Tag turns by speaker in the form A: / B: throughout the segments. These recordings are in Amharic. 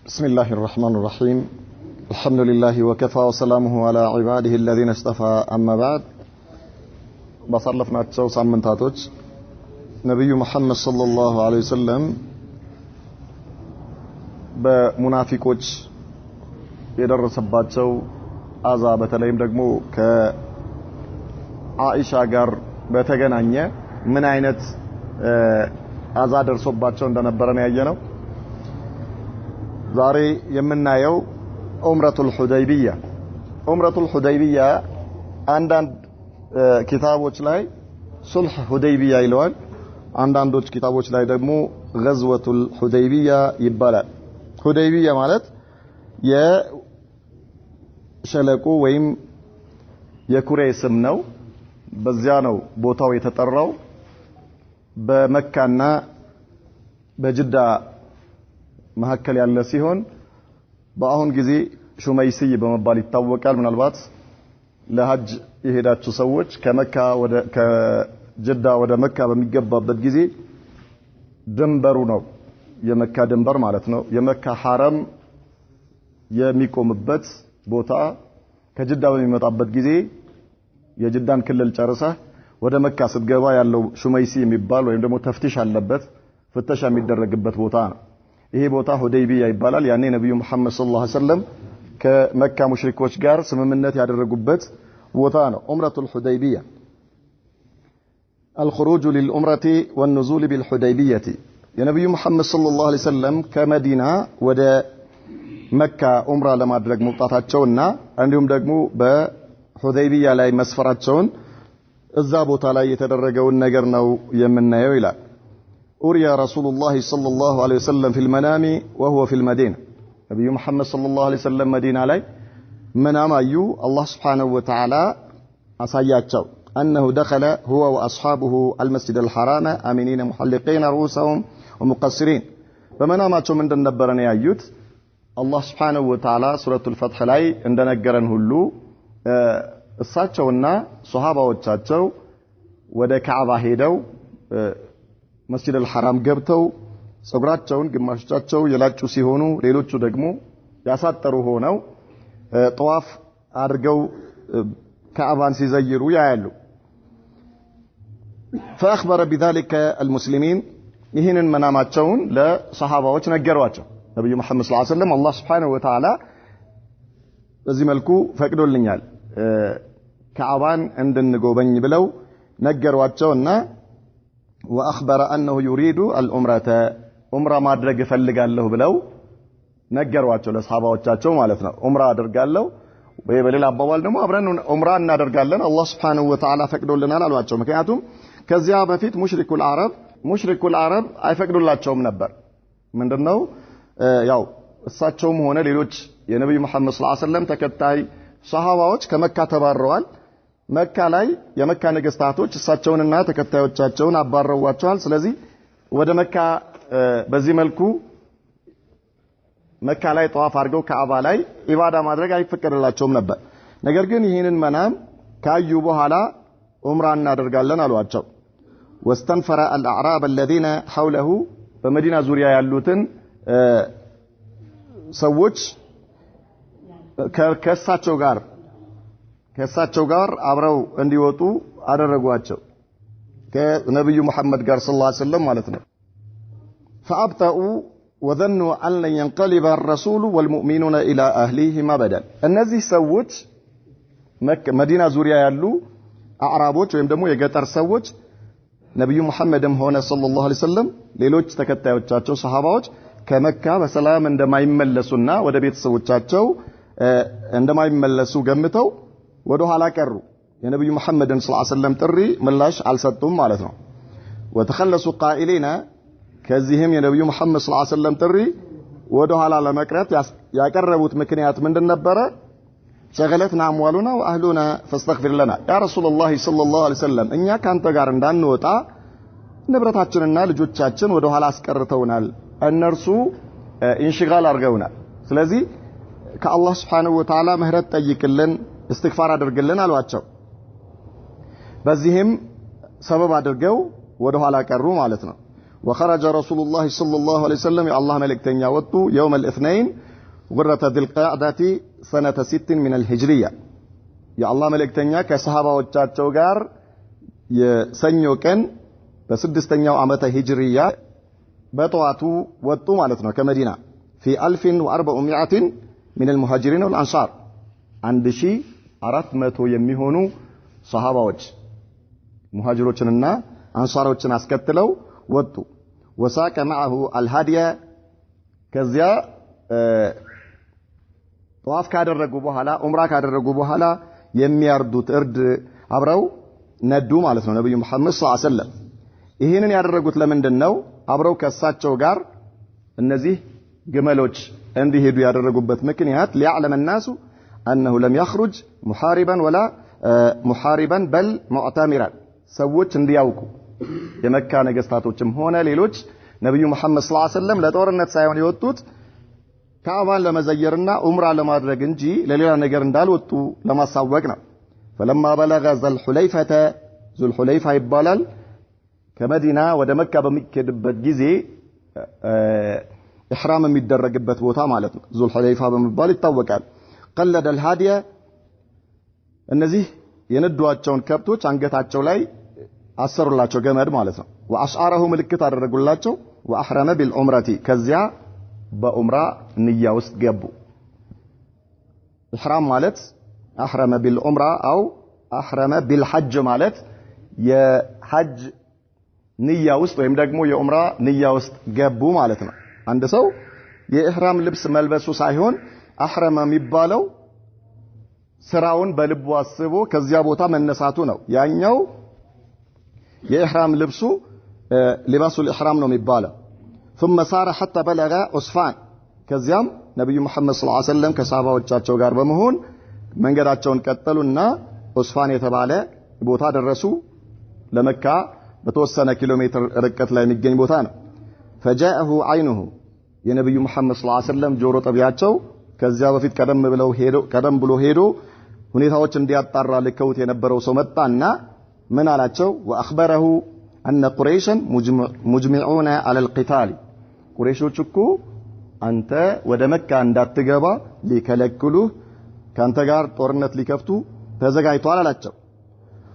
A: بسم الله الرحمن الرحيم الحمد لله وكفى وسلامه على عباده الذين اصطفى أما بعد ባሳለፍናቸው ሳምንታቶች ነብዩ መሐመድ ሰለላሁ ዐለይሂ ወሰለም በሙናፊቆች የደረሰባቸው አዛ በተለይም ደግሞ ከአኢሻ ጋር በተገናኘ ምን አይነት አዛ ደርሶባቸው እንደነበረ ነው ያየነው። ዛሬ የምናየው ዑምረቱል ሁደይቢያ አንዳንድ ኪታቦች ላይ ሱልህ ሁደይቢያ ይለዋል። አንዳንዶች ኪታቦች ላይ ደግሞ ገዝወቱል ሁደይቢያ ይባላል። ሁደይቢያ ማለት የሸለቆ ወይም የኩሬ ስም ነው። በዚያ ነው ቦታው የተጠራው። በመካና በጅዳ መሐከል ያለ ሲሆን በአሁን ጊዜ ሹመይስይ በመባል ይታወቃል። ምናልባት ለሐጅ የሄዳችሁ ሰዎች ከጅዳ ወደ መካ በሚገባበት ጊዜ ድንበሩ ነው የመካ ድንበር ማለት ነው። የመካ ሐረም የሚቆምበት ቦታ ከጅዳ በሚመጣበት ጊዜ የጅዳን ክልል ጨርሰህ ወደ መካ ስትገባ ያለው ሹመይሲ የሚባል ወይም ደግሞ ተፍቲሽ አለበት ፍተሻ የሚደረግበት ቦታ ነው። ይሄ ቦታ ሁደይቢያ ይባላል። ያኔ ነብዩ መሐመድ ሰለላሁ ዐለይሂ ወሰለም ከመካ ሙሽሪኮች ጋር ስምምነት ያደረጉበት ቦታ ነው ዑምረቱል ሁደይቢያ። الخروج للعمرة والنزول بالحديبية የነብዩ መሐመድ ሰለላሁ ዐለይሂ ወሰለም ከመዲና ወደ መካ ዑምራ ለማድረግ መውጣታቸውና እንዲሁም ደግሞ በሁደይቢያ ላይ መስፈራቸውን እዛ ቦታ ላይ የተደረገውን ነገር ነው የምናየው ይላል። أري رسول الله صلى الله عليه وسلم في المنام وهو في المدينة نبي محمد صلى الله عليه وسلم مدينة علي منام أيو الله سبحانه وتعالى أصياتشو أنه دخل هو وأصحابه المسجد الحرام آمنين محلقين رؤوسهم ومقصرين فمناماتشو من دنبرني أيوت الله سبحانه وتعالى سورة الفتح لاي عندنا قرن هلو الساتشونا صحابة وتشاتشو ودا كعبة هيدو መስጂድ አልሐራም ገብተው ጸጉራቸውን ግማሾቻቸው የላጩ ሲሆኑ ሌሎቹ ደግሞ ያሳጠሩ ሆነው ጠዋፍ አድርገው ካዕባን ሲዘይሩ ያያሉ። فأخبر بذلك المسلمين ይህንን መናማቸውን ለሰሃባዎች ነገሯቸው። ነብዩ መሐመድ ሰለላሁ ዐለይሂ ወሰለም አላህ Subhanahu Wa Ta'ala በዚህ መልኩ ፈቅዶልኛል ካዕባን እንድንጎበኝ ብለው ነገሯቸውና وأخبر أنه يريد العمرة عمرة ما أدرج فلقاله بلو نجرواቸው ለሰሃባዎቻቸው ማለት ነው። ዑምራ አድርጋለሁ ወይ በሌላ አባባል ደግሞ አብረን ዑምራ እናደርጋለን አላህ Subhanahu Wa Ta'ala ፈቅዶልናል አሏቸው። ምክንያቱም ከዚያ በፊት ሙሽሪኩል አረብ አይፈቅዱላቸውም ነበር። ምንድነው ያው እሳቸውም ሆነ ሌሎች የነብዩ መሐመድ ሰለላሁ ዐለይሂ ወሰለም ተከታይ ሰሃባዎች ከመካ ተባረዋል። መካ ላይ የመካ ነገስታቶች እሳቸውንና ተከታዮቻቸውን አባረዋቸዋል። ስለዚህ ወደ መካ በዚህ መልኩ መካ ላይ ጠዋፍ አድርገው ካዕባ ላይ ኢባዳ ማድረግ አይፈቀድላቸውም ነበር። ነገር ግን ይህንን መናም ካዩ በኋላ ዑምራ እናደርጋለን አሏቸው። واستنفر الأعراب الذين حوله በመዲና ዙሪያ ያሉትን ሰዎች ከእሳቸው ጋር አብረው እንዲወጡ አደረጓቸው ከነብዩ መሐመድ ጋር ሰለላሁ ዐለይሂ ወሰለም ማለት ነው። فأبطأوا وظنوا أن لن ينقلب الرسول والمؤمنون إلى أهليهم أبدا እነዚህ ሰዎች መዲና ዙሪያ ያሉ አዕራቦች ወይም ደግሞ የገጠር ሰዎች ነብዩ መሐመድም ሆነ ሰለላሁ ዐለይሂ ወሰለም ሌሎች ተከታዮቻቸው ሰሃባዎች ከመካ በሰላም እንደማይመለሱና ወደ ቤተሰቦቻቸው እንደማይመለሱ ገምተው ወደ ኋላ ቀሩ። የነብዩ መሐመድን ሰለላሁ ዐለይሂ ወሰለም ጥሪ ምላሽ አልሰጡም ማለት ነው። ወተخلصوا قائلين ከዚህም የነብዩ መሐመድ ሰለላሁ ዐለይሂ ወሰለም ጥሪ ወደ ኋላ ለመቅረት ያቀረቡት ምክንያት ምንድን ነበረ? شغلتنا اموالنا واهلنا فاستغفر لنا يا رسول الله صلى الله عليه وسلم እኛ ካንተ ጋር እንዳንወጣ ንብረታችንና ልጆቻችን ወደ ኋላ አስቀርተውናል። እነርሱ ኢንሽጋል አድርገውናል። ስለዚህ ከአላህ Subhanahu Wa Ta'ala ምህረት ጠይቅልን استغفار አድርግልን አሏቸው። በዚህም ሰበብ አድርገው ወደ ኋላ ቀሩ ማለት ነው። وخرج رسول الله صلى الله عليه وسلم يا الله ملكتنيا وطو يوم الاثنين غرة ذي القعدة سنة 6 من الهجرية يا الله ملكتنيا كصحابة وچاچو ጋር የሰኞ ቀን በ6ኛው ዓመተ ሂጅሪያ በጠዋቱ ወጡ ማለት ነው ከመዲና في 1400 من المهاجرين والانصار 1400 የሚሆኑ ሷሃባዎች ሙሃጅሮችንና አንሷሮችን አስከትለው ወጡ وساق معه الهدي ከዚያ ጧፍ ካደረጉ በኋላ ዑምራ ካደረጉ በኋላ የሚያርዱት እርድ አብረው ነዱ ማለት ነው ነብዩ መሐመድ ሰለላሁ ዐለይሂ ወሰለም ይሄንን ያደረጉት ለምንድነው አብረው ከሳቸው ጋር እነዚህ ግመሎች እንዲሄዱ ያደረጉበት ምክንያት ليعلم الناس انه لم يخرج محاربا ولا محاربا بل معتمرا ሰዎች እንዲያውቁ የመካ ነገስታቶችም ሆነ ሌሎች ነብዩ መሐመድ ሰለላሁ ዐለይሂ ወሰለም ለጦርነት ሳይሆን የወጡት ካዕባን ለመዘየርና ዑምራ ለማድረግ እንጂ ለሌላ ነገር እንዳልወጡ ለማሳወቅ ነው فلما بلغ ذو الحليفة ይባላል ከመዲና ወደ መካ በሚከድበት ጊዜ ኢህራም የሚደረግበት ቦታ ማለት ነው ذو الحليفة በመባል ይታወቃል قلد الهادي እነዚህ የነዷቸውን ከብቶች አንገታቸው ላይ አሰሩላቸው ገመድ ማለት ነው واشعاره ምልክት አደረጉላቸው واحرم بالعمره ከዚያ በዑምራ ንያ ውስጥ ገቡ ኢህራም ማለት احرم بالعمره او احرم بالحج ማለት የሐጅ ንያ ውስጥ ወይም ደግሞ የዑምራ ንያ ውስጥ ገቡ ማለት ነው አንድ ሰው የኢህራም ልብስ መልበሱ ሳይሆን አህረመ የሚባለው ስራውን በልቡ አስቦ ከዚያ ቦታ መነሳቱ ነው ያኛው የኢህራም ልብሱ لباس الإحرام ነው የሚባለው ثم سار حتى بلغ عصفان ከዚያም ነብዩ መሐመድ ሰለላሁ ዐለይሂ ወሰለም ከሳባዎቻቸው ጋር በመሆን መንገዳቸውን ቀጠሉና ዑስፋን የተባለ ቦታ ደረሱ ለመካ በተወሰነ ኪሎ ሜትር ርቀት ላይ የሚገኝ ቦታ ነው فجاءه عينه የነብዩ መሐመድ ሰለላሁ ዐለይሂ ወሰለም ጆሮ ጠቢያቸው ከዚያ በፊት ቀደም ብሎ ሄዶ ሁኔታዎች እንዲያጣራ ልከውት የነበረው ሰው መጣና ምን አላቸው واخبره ان قريشا مجمعون على القتال ቁረይሾች እኮ አንተ ወደ መካ እንዳትገባ ሊከለክሉህ ካንተ ጋር ጦርነት ሊከፍቱ ተዘጋጅተዋል አላቸው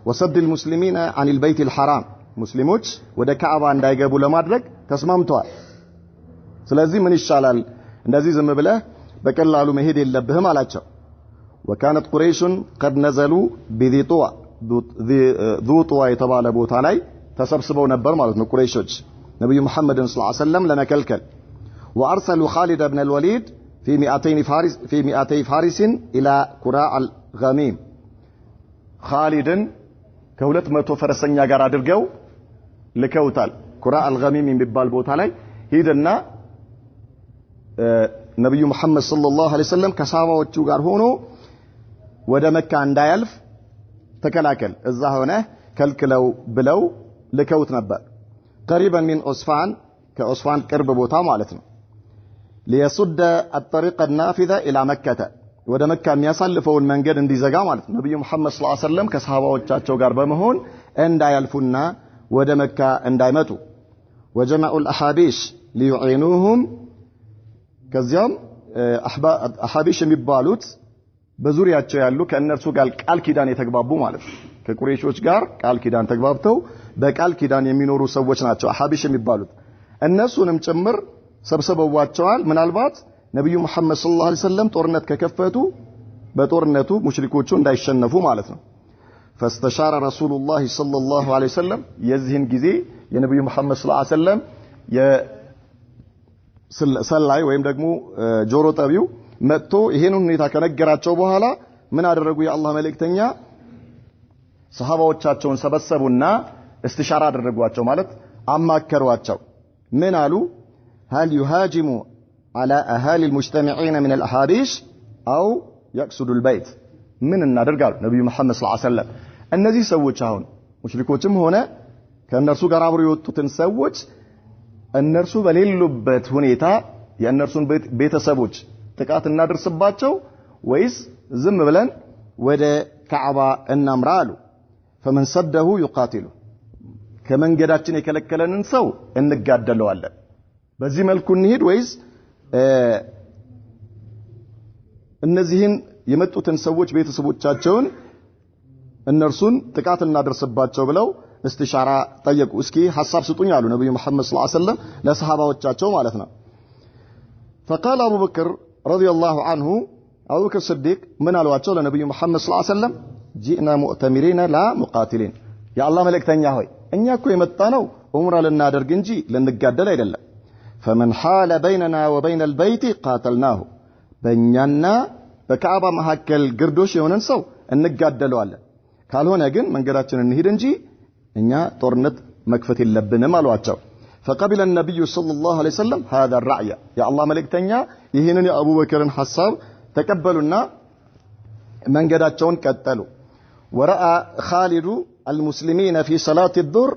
A: وصد المسلمين عن البيت الحرام ሙስሊሞች ወደ ካዕባ እንዳይገቡ ለማድረግ ተስማምተዋል ስለዚህ ምን ይሻላል እንደዚህ ዝም ብለህ በቀላሉ መሄድ የለብህም አላቸው وكانت قريش قد نزلوا بذي طوى የተባለ ቦታ ላይ ተሰብስበው ነበር ማለት ነው ቁረይሾች ነብዩ መሐመድን ሰለላሁ ዐለይሂ ወሰለም ለመከልከል وارسلوا خالد بن الوليد في 200 فارس الى قراء الغميم خالدን ከ200 ፈረሰኛ ጋር አድርገው ልከውታል قراء الغميم የሚባል ቦታ ላይ ሄደና ነብዩ መሐመድ ሰለላሁ ዐለይሂ ወሰለም ከሳባዎቹ ጋር ሆኖ ወደ መካ እንዳያልፍ ተከላከል እዛ ሆነ ከልክለው ብለው ልከውት ነበር قريبا من عصفان ከዑስፋን ቅርብ ቦታ ማለት ነው ليصد الطريق النافذة الى مكة ወደ መካ የሚያሳልፈውን መንገድ እንዲዘጋ ማለት ነው ነብዩ መሐመድ ሰለላሁ ዐለይሂ ወሰለም ከሳባዎቻቸው ጋር በመሆን እንዳያልፉና ወደ መካ እንዳይመጡ وجمعوا الاحابيش ليعينوهم ከዚያም አሐቢሽ የሚባሉት በዙሪያቸው ያሉ ከእነርሱ ጋር ቃል ኪዳን የተግባቡ ማለት ነው ከቁረይሾች ጋር ቃል ኪዳን ተግባብተው በቃል ኪዳን የሚኖሩ ሰዎች ናቸው አሐቢሽ የሚባሉት እነሱንም ጭምር ሰብስበዋቸዋል ምናልባት ነብዩ መሐመድ ሰለላሁ ዐለይሂ ወሰለም ጦርነት ከከፈቱ በጦርነቱ ሙሽሪኮቹ እንዳይሸነፉ ማለት ነው فاستشار رسول الله صلى الله عليه وسلم የዚህን ጊዜ የነብዩ መሐመድ ሰለላሁ ዐለይሂ ወሰለም ሰላይ ወይም ደግሞ ጆሮ ጠቢው መጥቶ ይሄን ሁኔታ ከነገራቸው በኋላ ምን አደረጉ የአላህ መልእክተኛ ሰሃባዎቻቸውን ሰበሰቡና استشاره አደረጓቸው ማለት አማከሯቸው ምን አሉ هل يهاجم على اهالي المجتمعين من الاحابيش او يقصد البيت ምን እናደርጋሉ ነብዩ መሐመድ ሰለላሁ ዐለይሂ ወሰለም እነዚህ ሰዎች አሁን ሙሽሪኮችም ሆነ ከነርሱ ጋር አብረው የወጡትን ሰዎች እነርሱ በሌሉበት ሁኔታ የእነርሱን ቤተሰቦች ጥቃት እናደርስባቸው ወይስ ዝም ብለን ወደ ካዕባ እናምራ አሉ فمن صده يقاتل ከመንገዳችን የከለከለንን ሰው እንጋደለዋለን በዚህ መልኩ እንሂድ ወይስ እነዚህን የመጡትን ሰዎች ቤተሰቦቻቸውን እነርሱን ጥቃት እናደርስባቸው ብለው استشاره ጠየቁ እስኪ ሐሳብ ስጡኝ አሉ ነብዩ መሐመድ ሰለላሁ ዐለይሂ ወሰለም ለሰሃባዎቻቸው ማለት ነው فقال ابو بكر رضي الله عنه ابو بكر الصديق من አሏቸው ለነብዩ መሐመድ ሰለላሁ ዐለይሂ ወሰለም جئنا مؤتمرين لا مقاتلين يا الله መልእክተኛ ሆይ እኛ እኮ የመጣነው ዑምራ ልናደርግ እንጂ ልንጋደል አይደለም فمن حال بيننا وبين البيت قاتلناه በእኛና በካዕባ መሐከል ግርዶሽ የሆነን ሰው እንጋደለዋለን ካልሆነ ግን መንገዳችንን እንሂድ እንጂ እኛ ጦርነት መክፈት የለብንም አሏቸው فقبل النبي صلى الله عليه وسلم هذا الرأي يا الله መልእክተኛ ይሄንን የአቡ በከርን ሐሳብ ተቀበሉና መንገዳቸውን ቀጠሉ ورأى خالد المسلمين في صلاة الظهر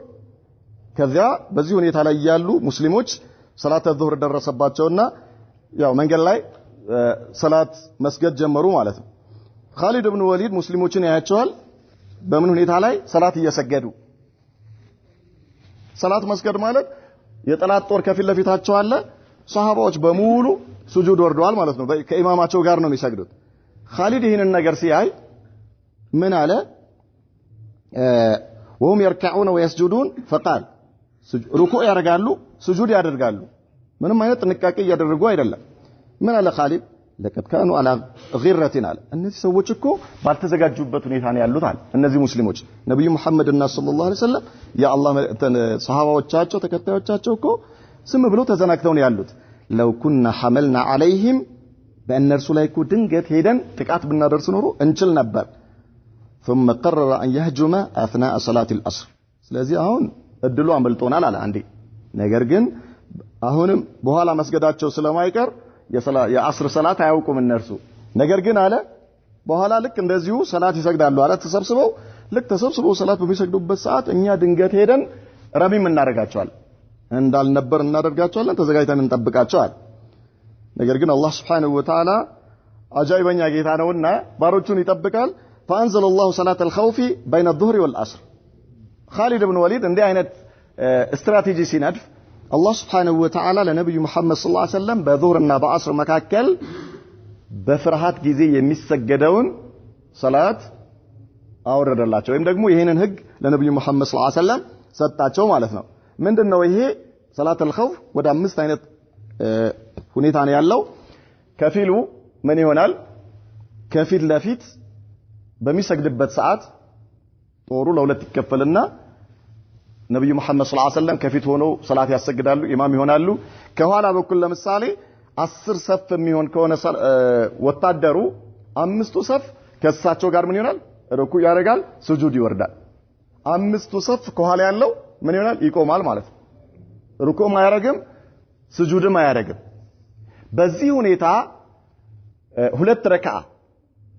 A: كذا በዚህ ሁኔታ ላይ ያሉ ሙስሊሞች صلاة الظهر ደረሰባቸውና ያው መንገድ ላይ ሰላት መስገድ ጀመሩ ማለት ነው خالد بن وليد ሙስሊሞችን ያያቸዋል በምን ሁኔታ ላይ ሰላት እየሰገዱ ሰላት መስገድ ማለት የጠላት ጦር ከፊት ለፊታቸው አለ ሷሃባዎች በሙሉ ሱጁድ ወርደዋል ማለት ነው ከኢማማቸው ጋር ነው የሚሰግዱት خالد ይሄንን ነገር ሲያይ ምን አለ وهم يركعون ويسجدون فقال ركوع ያደርጋሉ ሱጁድ ያደርጋሉ ምንም አይነት ጥንቃቄ ያደረጉ አይደለም ምን አለ خالد لقد كانوا على غيرة على እነዚህ ሰዎች እኮ ባልተዘጋጁበት ሁኔታ ነው ያሉት አለ እነዚህ ሙስሊሞች ነብዩ መሐመድ እና ሰለላሁ ዐለይሂ ወሰለም ያአላህ ሰሃባዎቻቸው ተከታዮቻቸው እኮ ስም ብለው ተዘናግተው ነው ያሉት لو كنا حملنا عليهم በእነርሱ ላይ እኮ ድንገት ሄደን ጥቃት ብናደርስ ኖሮ እንችል ነበር ثم قرر ان يهجم اثناء صلاه العصر ስለዚህ አሁን እድሉ አመልጦናል አለ አንዴ ነገር ግን አሁንም በኋላ መስገዳቸው ስለማይቀር የአስር ሰላት አያውቁም እነርሱ ነገር ግን አለ በኋላ ልክ እንደዚሁ ሰላት ይሰግዳሉ አለ ተሰብስበው ሰላት በሚሰግዱበት ሰዓት እኛ ድንገት ሄደን ረሚም እናደርጋቸዋለን እንዳልነበር እናደርጋቸዋለን ተዘጋጅተን እንጠብቃቸዋለን ነገር ግን አላህ Subhanahu Wa Ta'ala አጃይበኛ ጌታ ነውና ባሮቹን ይጠብቃል فانزل الله صلاه الخوف بين الظهر والعصر خالد بن وليد እንዲህ አይነት ስትራቴጂ ሲነድፍ الله سبحانه وتعالى ለነብዩ መሐመድ ሰለላሁ ዐለይሂ ወሰለም በዙህርና በአስር መካከል በፍርሃት ጊዜ የሚሰገደውን ሰላት አወረደላቸው ወይም ደግሞ ይሄንን ህግ ለነብዩ መሐመድ ሰለላሁ ዐለይሂ ወሰለም ሰጣቸው ማለት ነው ምንድነው ይሄ ሰላት الخوف ወደ አምስት አይነት ሁኔታ ነው ያለው ከፊሉ ምን ይሆናል ከፊት ለፊት በሚሰግድበት ሰዓት ጦሩ ለሁለት ይከፈልና ነብዩ መሐመድ ሰለላሁ ዐለይሂ ወሰለም ከፊት ሆነው ሰላት ያሰግዳሉ ኢማም ይሆናሉ ከኋላ በኩል ለምሳሌ 10 ሰፍ የሚሆን ከሆነ ወታደሩ አምስቱ ሰፍ ከሳቸው ጋር ምን ይሆናል ሩኩዕ ያደርጋል ሱጁድ ይወርዳል አምስቱ ሰፍ ከኋላ ያለው ምን ይሆናል ይቆማል ማለት ነው ሩኩዕም አያደርግም ሱጁድም አያደርግም በዚህ ሁኔታ ሁለት ረካዓ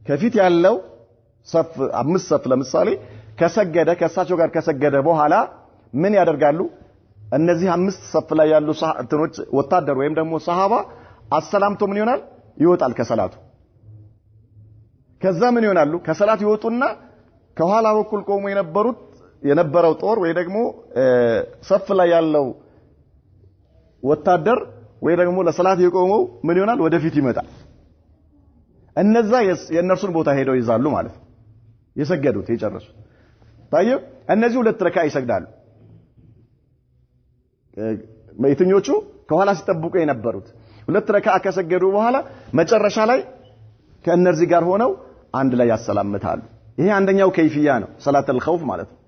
A: ከፊት ያለው ሰፍ አምስት ሰፍ ለምሳሌ ከሰገደ ከሳቸው ጋር ከሰገደ በኋላ ምን ያደርጋሉ እነዚህ አምስት ሰፍ ላይ ያሉ እንትኖች ወታደር ወይም ደግሞ ሰሃባ አሰላምቶ ምን ይሆናል ይወጣል ከሰላቱ ከዛ ምን ይሆናሉ ከሰላት ይወጡና ከኋላ በኩል ቆሞ የነበረው ጦር ወይ ደግሞ ሰፍ ላይ ያለው ወታደር ወይ ደግሞ ለሰላት የቆመው ምን ይሆናል ወደፊት ይመጣል እነዛ የነርሱን ቦታ ሄደው ይዛሉ ማለት ነው የሰገዱት የጨረሱት ታየው እነዚህ ሁለት ረካ ይሰግዳሉ የትኞቹ ከኋላ ሲጠብቁ የነበሩት ሁለት ረካ ከሰገዱ በኋላ መጨረሻ ላይ ከእነዚህ ጋር ሆነው አንድ ላይ ያሰላምታሉ ይሄ አንደኛው ከይፍያ ነው ሰላት الخوف ማለት ነው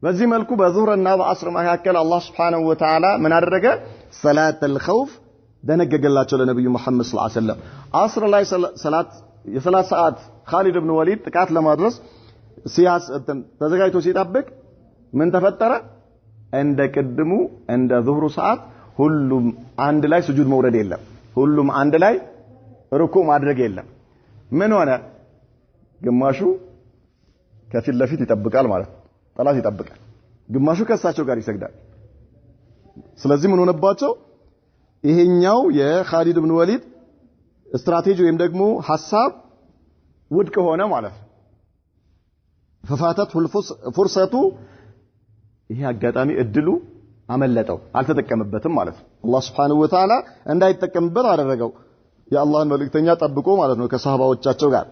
A: በዚህ መልኩ በዙህርና በአስር መካከል አላህ Subhanahu Wa Ta'ala ምን አደረገ ሰላት الخوف ደነገገላቸው ለነብዩ መሐመድ ሰለላሁ ዐለይሂ ወሰለም አስር ላይ ሰላት የሰላት ሰዓት خالد بن وليد ጥቃት ለማድረስ ተዘጋጅቶ ሲጠብቅ ምን ተፈጠረ እንደ ቅድሙ እንደ ዙህሩ ሰዓት ሁሉም አንድ ላይ ስጁድ መውረድ የለም ሁሉም አንድ ላይ ሩኩዕ ማድረግ የለም ምን ሆነ ግማሹ ከፊት ለፊት ይጠብቃል ማለት ጠላት ይጠብቃል ግማሹ ከሳቸው ጋር ይሰግዳል ስለዚህ ምን ሆነባቸው ይሄኛው የኻሊድ ኢብኑ ወሊድ ስትራቴጂ ወይም ደግሞ ሐሳብ ውድቅ ሆነ ማለት ففاتته الفرصه ይሄ አጋጣሚ እድሉ አመለጠው አልተጠቀመበትም ማለት ነው አላህ Subhanahu Wa Ta'ala እንዳይጠቀምበት አደረገው የአላህን መልእክተኛ ጠብቆ ማለት ነው ከሷሃባዎቻቸው ጋር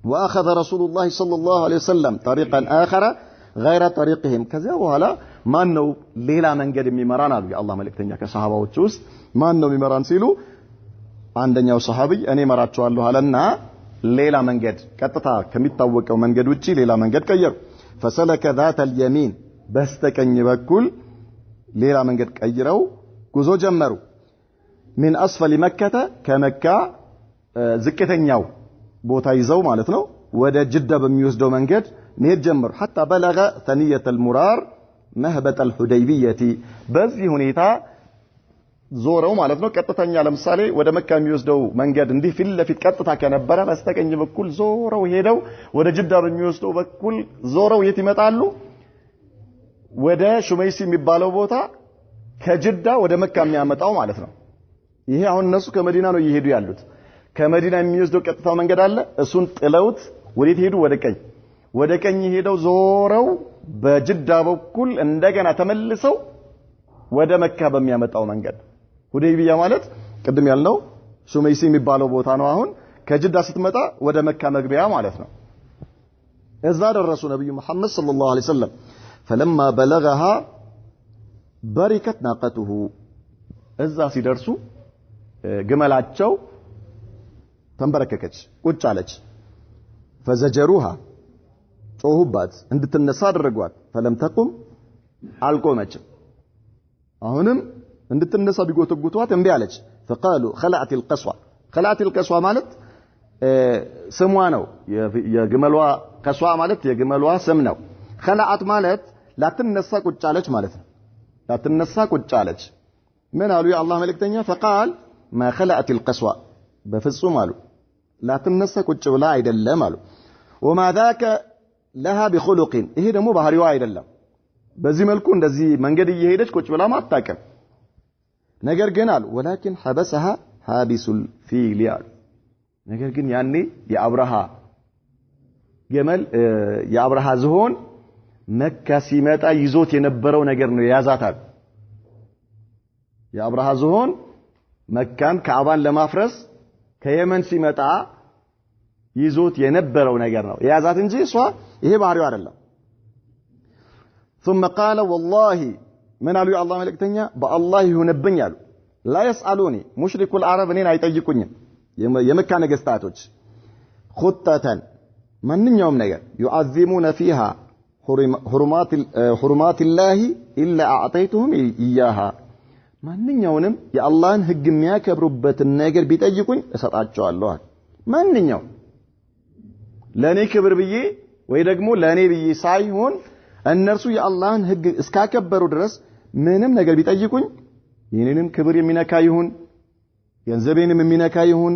A: واخذ رسول الله صلى الله عليه وسلم طريقا اخر غير طريقهم ከዚያ በኋላ ማን ነው ሌላ መንገድ የሚመራን አሉ የአላህ መልእክተኛ ከሷሃባዎች ውስጥ ማን ነው የሚመራን ሲሉ አንደኛው ሷሃቢ እኔ መራቸዋለሁ አለና ሌላ መንገድ ቀጥታ ከሚታወቀው መንገድ ውጪ ሌላ መንገድ ቀየሩ فسلك ذات اليمين በስተቀኝ በኩል ሌላ መንገድ ቀይረው ጉዞ ጀመሩ من اسفل مكه ከመካ ዝቅተኛው ቦታ ይዘው ማለት ነው ወደ ጅዳ በሚወስደው መንገድ መሄድ ጀመሩ حتى بلغ ثنيه المرار مهبط الحديبيه በዚህ ሁኔታ ዞረው ማለት ነው ቀጥተኛ ለምሳሌ ወደ መካ የሚወስደው መንገድ እንዲህ ፊት ለፊት ቀጥታ ከነበረ በስተቀኝ በኩል ዞረው ሄደው ወደ ጅዳ በሚወስደው በኩል ዞረው የት ይመጣሉ ወደ ሹመይሲ የሚባለው ቦታ ከጅዳ ወደ መካ የሚያመጣው ማለት ነው ይሄ አሁን እነሱ ከመዲና ነው እየሄዱ ያሉት ከመዲና የሚወስደው ቀጥታው መንገድ አለ እሱን ጥለውት ወዴት ሄዱ ወደ ቀኝ ሄደው ዞረው በጅዳ በኩል እንደገና ተመልሰው ወደ መካ በሚያመጣው መንገድ ሁደይቢያ ማለት ቅድም ያልነው ሹመይሲ የሚባለው ቦታ ነው አሁን ከጅዳ ስትመጣ ወደ መካ መግቢያ ማለት ነው እዛ ደረሱ ነብዩ መሐመድ ሰለላሁ ዐለይሂ ወሰለም فلما بلغها بركت ناقته እዛ ሲደርሱ ግመላቸው ተንበረከከች ቁጭ አለች فزجروها ጮሁባት እንድትነሳ አደረጓት فلم تقم አልቆመችም አሁንም እንድትነሳ ቢጎተጉቷት እንቢ አለች فقالوا خلعت القصوى ማለት ስሟ ነው የግመሏ ቀሷ ማለት የግመሏ ስም ነው خلعت ማለት ላትነሳ ቁጭ አለች ማለት ነው ላትነሳ ቁጭ አለች ምን አሉ የአላህ መልእክተኛ فقال ما خلعت القصوى በፍጹም አሉ ላትነሳ ቁጭ ብላ አይደለም አሉ وما ذاك لها بخلق ይሄ ደግሞ ባህሪዋ አይደለም በዚህ መልኩ እንደዚህ መንገድ እየሄደች ቁጭ ብላ ማጣቀም ነገር ግን አሉ ولكن حبسها حابس الفيل አሉ ነገር ግን ያኔ የአብርሃ ገመል የአብርሃ ዝሆን መካ ሲመጣ ይዞት የነበረው ነገር ነው ያዛታል የአብርሃ ዝሆን መካን ከአባን ለማፍረስ ከየመን ሲመጣ ይዞት የነበረው ነገር ነው ያዛት እንጂ እሷ ይሄ ባህሪው አይደለም ثم قال والله من قالوا يا الله ملكتኛ በአላህ ይሁንብኝ አሉ لا يسالوني مشرك العرب እኔን አይጠይቁኝም የመካ ነገስታቶች خطة ማንኛውም ነገር يعظمون فيها حرمات الله الا اعطيتهم اياها ማንኛውንም የአላህን ህግ የሚያከብሩበትን ነገር ቢጠይቁኝ እሰጣቸዋለሁ ማንኛው ለኔ ክብር ብዬ ወይ ደግሞ ለኔ ብዬ ሳይሆን እነርሱ የአላህን ህግ እስካከበሩ ድረስ ምንም ነገር ቢጠይቁኝ የኔንም ክብር የሚነካ ይሁን ገንዘቤንም የሚነካ ይሁን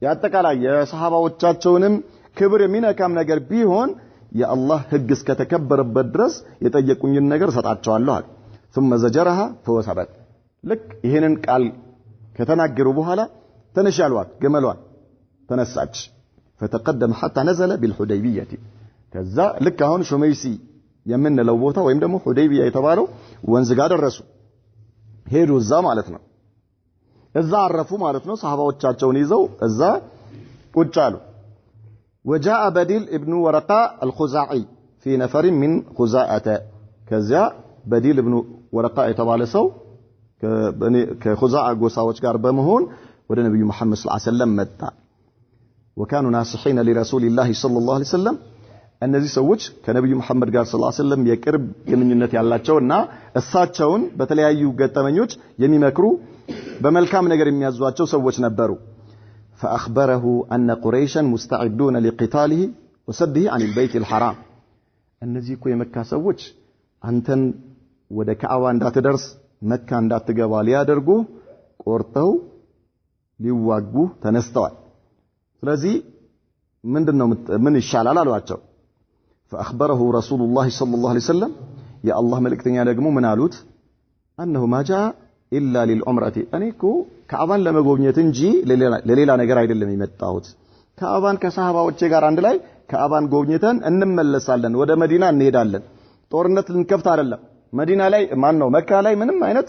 A: ያጠቃላይ የሰሃባዎቻቸውንም ክብር የሚነካም ነገር ቢሆን የአላህ ህግ እስከተከበረበት ድረስ የጠየቁኝን ነገር እሰጣቸዋለሁ አለ ثم زجرها فوسبت لك ይሄንን ቃል ከተናገሩ በኋላ ተነሻሏት ገመሏን ተነሳች فتقدم حتى نزل بالحديبيه ከዛ ልክ አሁን ሹመይሲ የምንለው ቦታ ወይም ደግሞ ሁደይቢያ የተባለው ወንዝ ጋር ደረሱ ሄዱ እዛ ማለት ነው እዛ አረፉ ማለት ነው ሰሃባዎቻቸውን ይዘው እዛ ቁጭ አሉ وجاء بديل ابن ورقاء الخزاعي في نفر من خزاعة كذا بديل ابن ورقاء የተባለ ሰው ከኹዛዓ ጎሳዎች ጋር በመሆን ወደ ነብዩ መሐመድ ሰለላሁ ዐለይሂ ወሰለም መጣ وكانوا ناصحين لرسول الله صلى الله عليه وسلم እነዚህ ሰዎች ከነብዩ መሐመድ ጋር ሰለላሁ ዐለይሂ ወሰለም የቅርብ ግንኙነት ያላቸውና እሳቸውን በተለያዩ ገጠመኞች የሚመክሩ በመልካም ነገር የሚያዟቸው ሰዎች ነበሩ فأخبره أن قريشا مستعدون لقتاله وسده عن البيت الحرام እነዚህ እኮ የመካ ሰዎች አንተን ወደ ካዕባ እንዳትደርስ መካ እንዳትገባ ሊያደርጉ ቆርጠው ሊዋጉ ተነስተዋል ስለዚህ ምንድነው ምን ይሻላል አሏቸው فأخبره رسول الله صلى الله عليه وسلم يا الله ملكتኛ ደግሞ ምን አሉት أنه ما جاء إلا للعمرة እኔኮ ካዕባን ለመጎብኘት እንጂ ለሌላ ነገር አይደለም የመጣሁት ካዕባን ከሰሃባዎቼ ጋር አንድ ላይ ካዕባን ጎብኝተን እንመለሳለን ወደ መዲና እንሄዳለን ጦርነት ልንከፍት አይደለም መዲና ላይ ማን ነው መካ ላይ ምንም አይነት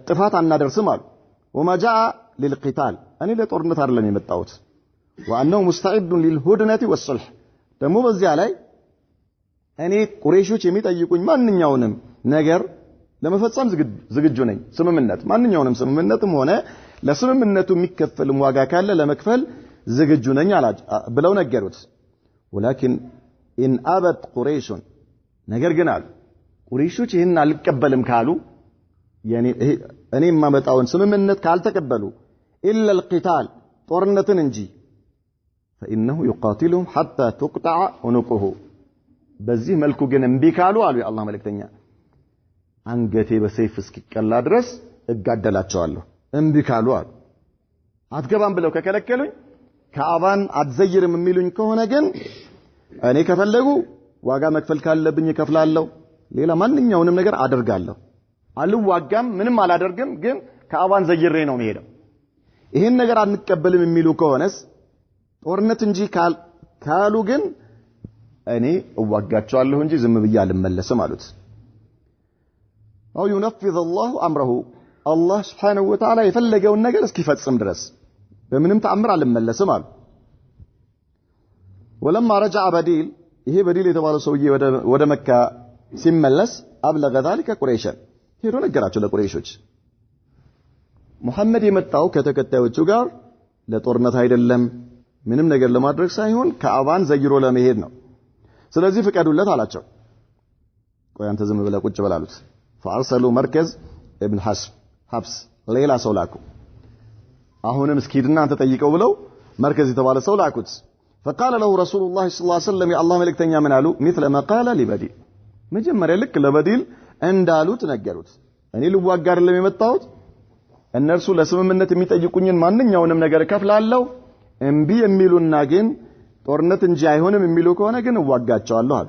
A: ጥፋት አናደርስም አሉ وما جاء للقتال እኔ ለጦርነት አይደለም የመጣሁት وانه مستعد للهدنه والصلح ደግሞ በዚያ ላይ እኔ ቁረይሾች የሚጠይቁኝ ማንኛውንም ነገር ለመፈጸም ዝግጁ ነኝ ስምምነት ማንኛውንም ስምምነትም ሆነ ለስምምነቱ የሚከፈልም ዋጋ ካለ ለመክፈል ዝግጁ ነኝ ብለው ነገሩት ولكن ان ابت قريش ነገር ግን አሉ ቁረይሾች ይሄን አልቀበልም ካሉ يعني እኔ ማመጣውን ስምምነት ካልተቀበሉ الا القتال ጦርነትን እንጂ فانه يقاتلهم حتى تقطع عنقه በዚህ መልኩ ግን እምቢ ካሉ አሉ የአላህ መልእክተኛ አንገቴ በሰይፍ እስኪቀላ ድረስ እጋደላቸዋለሁ እምቢ ካሉ አሉ አትገባም ብለው ከከለከሉኝ ከአባን አትዘይርም የሚሉኝ ከሆነ ግን እኔ ከፈለጉ ዋጋ መክፈል ካለብኝ እከፍላለሁ ሌላ ማንኛውንም ነገር አደርጋለሁ አልዋጋም ምንም አላደርግም ግን ከአባን ዘይሬ ነው የሚሄደው ይሄን ነገር አንቀበልም የሚሉ ከሆነስ ጦርነት እንጂ ካሉ ግን እኔ እዋጋቸዋለሁ እንጂ ዝም ብዬ አልመለስም አሉት አው ينفذ الله امره الله سبحانه وتعالى የፈለገውን ነገር እስኪፈጽም ድረስ በምንም ተአምር አልመለስም አሉ ولما رجع بديل ይሄ በዲል የተባለው ሰውዬ ወደ መካ ሲመለስ አብለገ ذلك قريش ሄዶ ነገራቸው ለቁረይሾች ሙሐመድ የመጣው ከተከታዮቹ ጋር ለጦርነት አይደለም ምንም ነገር ለማድረግ ሳይሆን ከአባን ዘይሮ ለመሄድ ነው ስለዚህ ፍቀዱለት አላቸው ቆይ አንተ ዝም ብለህ ቁጭ በላሉት فارسلوا مركز ابن حبس ሌላ ሰው ላኩ አሁንም እስኪድና አንተ ጠይቀው ብለው مركز የተባለ ሰው ላኩት فقال له رسول الله صلى الله عليه وسلم يا الله መልእክተኛ ምን አሉ مثل ما قال لبديل መጀመሪያ ልክ ለበዲል እንዳሉት ነገሩት እኔ ልዋጋ አይደለም የመጣሁት እነርሱ ለስምምነት የሚጠይቁኝን ማንኛውንም ነገር ከፍላለሁ እምቢ የሚሉና ግን ጦርነት እንጂ አይሆንም የሚሉ ከሆነ ግን እዋጋቸዋለሁ አሉ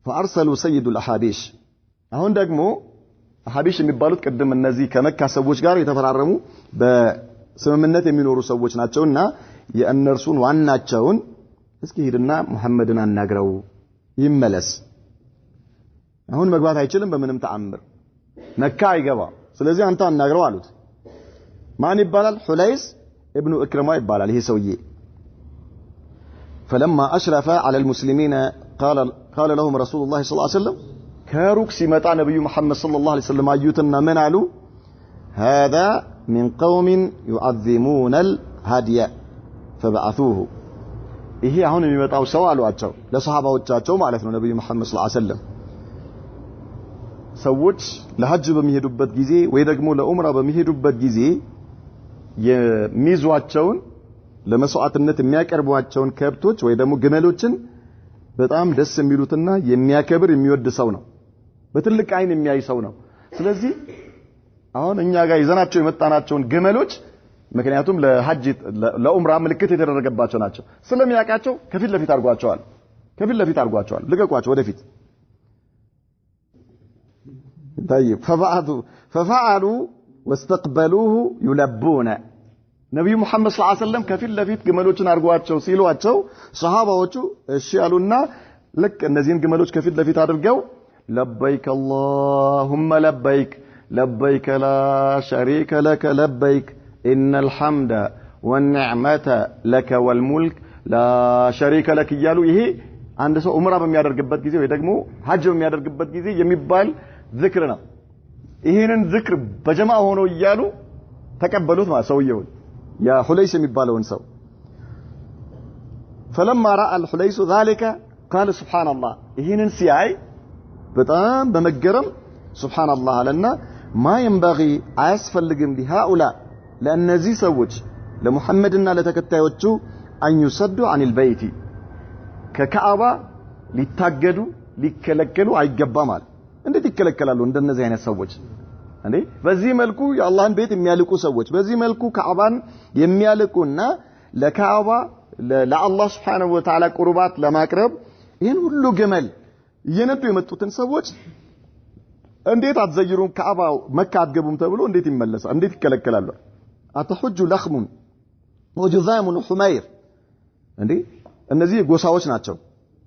A: فارسلوا سيد الاحابيش አሁን ደግሞ አሐቢሽ የሚባሉት ቀደም እነዚህ ከመካ ሰዎች ጋር የተፈራረሙ በስምምነት የሚኖሩ ሰዎች ናቸውና የእነርሱን ዋናቸውን እስኪ ሄድና ሙሐመድን አናግረው ይመለስ አሁን መግባት አይችልም በምንም ተአምር መካ አይገባ ስለዚህ አንተ አናግረው አሉት ማን ይባላል ሁለይስ ابن اكرمه ይባላል ይሄ ሰውዬ فلما اشرف على المسلمين قال لهم رسول الله صلى الله عليه وسلم كاروك سيمتا نبي محمد صلى الله عليه وسلم ايوتنا من قالوا هذا من قوم يعظمون الهدي فبعثوه ይሄ አሁን የሚመጣው ሰው አሏቸው ለሷሃባዎቻቸው ማለት ነው ነብዩ መሐመድ ሰለላሁ ዐለይሂ ወሰለም ሰዎች ለሐጅ በሚሄዱበት ጊዜ ወይ ደግሞ ለኡምራ በሚሄዱበት ጊዜ የሚዟቸውን ለመስዋዕትነት የሚያቀርቧቸውን ከብቶች ወይ ደግሞ ግመሎችን በጣም ደስ የሚሉትና የሚያከብር የሚወድ ሰው ነው በትልቅ አይን የሚያይ ሰው ነው ስለዚህ አሁን እኛ ጋር ይዘናቸው የመጣናቸውን ግመሎች ምክንያቱም ለሐጅ ለኡምራ ምልክት የተደረገባቸው ናቸው ስለሚያቃቸው ከፊት ለፊት አርጓቸዋል ልቀቋቸው ወደፊት طيب ففعلوا واستقبلوه يلبون ነብዩ መሐመድ ሰለላሁ ዐለይሂ ወሰለም ከፊት ለፊት ግመሎችን አርጓቸው ሲሏቸው ሱሐባዎቹ እሺ አሉና ልክ እነዚህን ግመሎች ከፊት ለፊት አድርገው لبيك اللهم لبيك لبيك لا شريك لك لبيك إن الحمد والنعمة لك والملك لا شريك لك እያሉ ይሄ አንድ ሰው ዑምራ በሚያደርግበት ጊዜ ወይ ደግሞ ሐጅ በሚያደርግበት ጊዜ የሚባል ذክር ነው ይሄንን ذክር በጀማ ሆኖ እያሉ ተቀበሉት ማለት ሰውየው ያ ሁለይስ የሚባለውን ሰው فلما راى الحليس ذلك قال سبحان الله ይሄንን ሲያይ በጣም በመገረም سبحان الله አለና ما ينبغي አያስፈልግም لهؤلاء ለእነዚህ ሰዎች ለሙሐመድና ለተከታዮቹ أن يصدوا عن البيت ከካዕባ ሊታገዱ ሊከለከሉ አይገባም አለ እንዴት ይከለከላሉ እንደነዚህ አይነት ሰዎች እንዴ በዚህ መልኩ የአላህን ቤት የሚያልቁ ሰዎች በዚህ መልኩ ካዕባን የሚያልቁና ለካዕባ ለአላህ Subhanahu Wa Ta'ala ቁርባት ለማቅረብ ይሄን ሁሉ ገመል እየነዱ የመጡትን ሰዎች እንዴት አትዘይሩም ካዕባ መካ አትገቡም ተብሎ እንዴት ይመለሳል እንዴት ይከለከላሉ አተሁጁ ለኽሙን ወጁዛሙን ሁመይር እንዴ እነዚህ ጎሳዎች ናቸው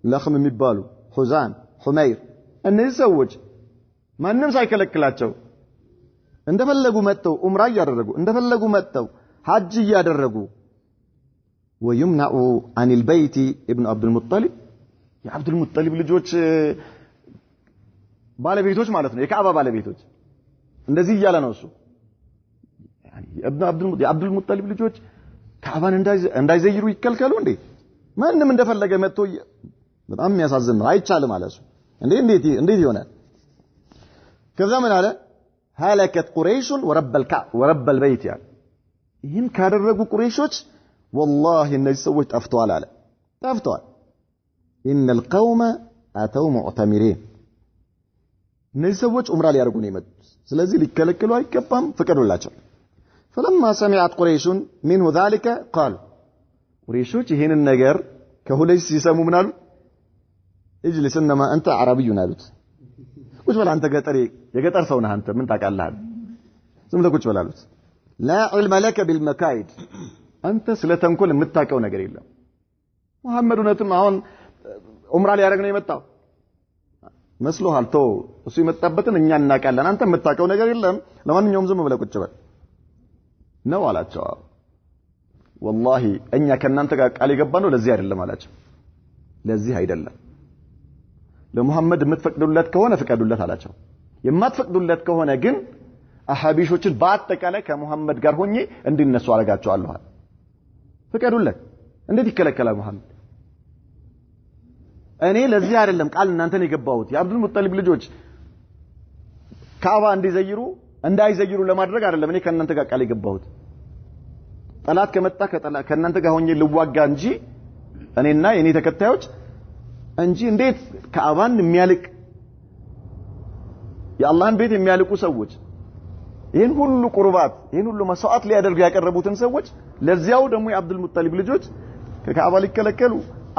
A: ለኽም የሚባሉ حزام حمير እነዚህ ሰዎች ማንም ሳይከለክላቸው እንደፈለጉ መጥተው ዑምራ ያደረጉ እንደፈለጉ መጥተው ሐጅ ያደረጉ ويمنع عن البيت ابن عبد المطلب يا عبد المطلب ልጆች ባለቤቶች ማለት ነው የካዕባ ባለቤቶች እንደዚህ ይያለ ነው እሱ ابن عبد المطلب ልጆች ካዕባን እንዳይዘይሩ ይከልከሉ እንዴ ማንም እንደፈለገ መጥቶ በጣም የሚያሳዝን ነው አይቻልም ማለት ነው እንዴት ይሆናል ከዛ ምን አለ هلكت قريش ورب البيت يعني ይህን ካደረጉ ቁረይሾች والله እነዚህ ሰዎች ጠፍተዋል አለ ጠፍተዋል ان القوم اتوا معتمرين እነዚህ ሰዎች ዑምራ ሊያደርጉ ነው የመጡት ስለዚህ ሊከለከሉ አይገባም ፍቀዱላቸው فلما سمعت قريش منه ذلك قالوا قريشዎች ይሄንን ነገር ከሁለይስ ሲሰሙ ምን አሉ اجلس انما انت عربي አሉት ቁጭ በል አንተ ገጠሪ የገጠር ሰው ነህ አንተ ምን ታውቃለህ ዝም ብለህ ቁጭ በል አሉት لا علم لك بالمكايد አንተ ስለ ተንኮል የምታውቀው ነገር የለም መሐመድ እውነትም አሁን ዑምራ ሊያደርግ ነው የመጣው መስሎሃል ተው እሱ የመጣበትን እኛ እናውቃለን አንተ የምታውቀው ነገር የለም ለማንኛውም ዝም ብለህ ቁጭ በል ነው አላቸው والله እኛ ከናንተ ጋር ቃል የገባነው ለዚህ አይደለም አላቸው ለዚህ አይደለም ለሙሐመድ የምትፈቅዱለት ከሆነ ፍቀዱለት አላቸው የማትፈቅዱለት ከሆነ ግን አሐቢሾችን በአጠቃላይ ከሙሐመድ ጋር ሆኜ እንዲነሱ አረጋቸዋለሁ ፍቀዱለት እንዴት ይከለከላል ሙሐመድ እኔ ለዚህ አይደለም ቃል እናንተን የገባሁት የአብዱል ሙጠሊብ ልጆች ካዕባ እንዳይዘይሩ ለማድረግ አይደለም እኔ ከእናንተ ጋር ቃል የገባሁት ጠላት ከመጣ ከእናንተ ጋር ሆኜ ልዋጋ እንጂ እኔና የኔ ተከታዮች እንጂ እንዴት ካዕባን የሚያልቅ የአላህን ቤት የሚያልቁ ሰዎች ይሄን ሁሉ ቁርባት ይሄን ሁሉ መስዋዕት ሊያደርጉ ያቀረቡትን ሰዎች ለዚያው ደግሞ የአብዱል ሙጠሊብ ልጆች ከካዕባ ሊከለከሉ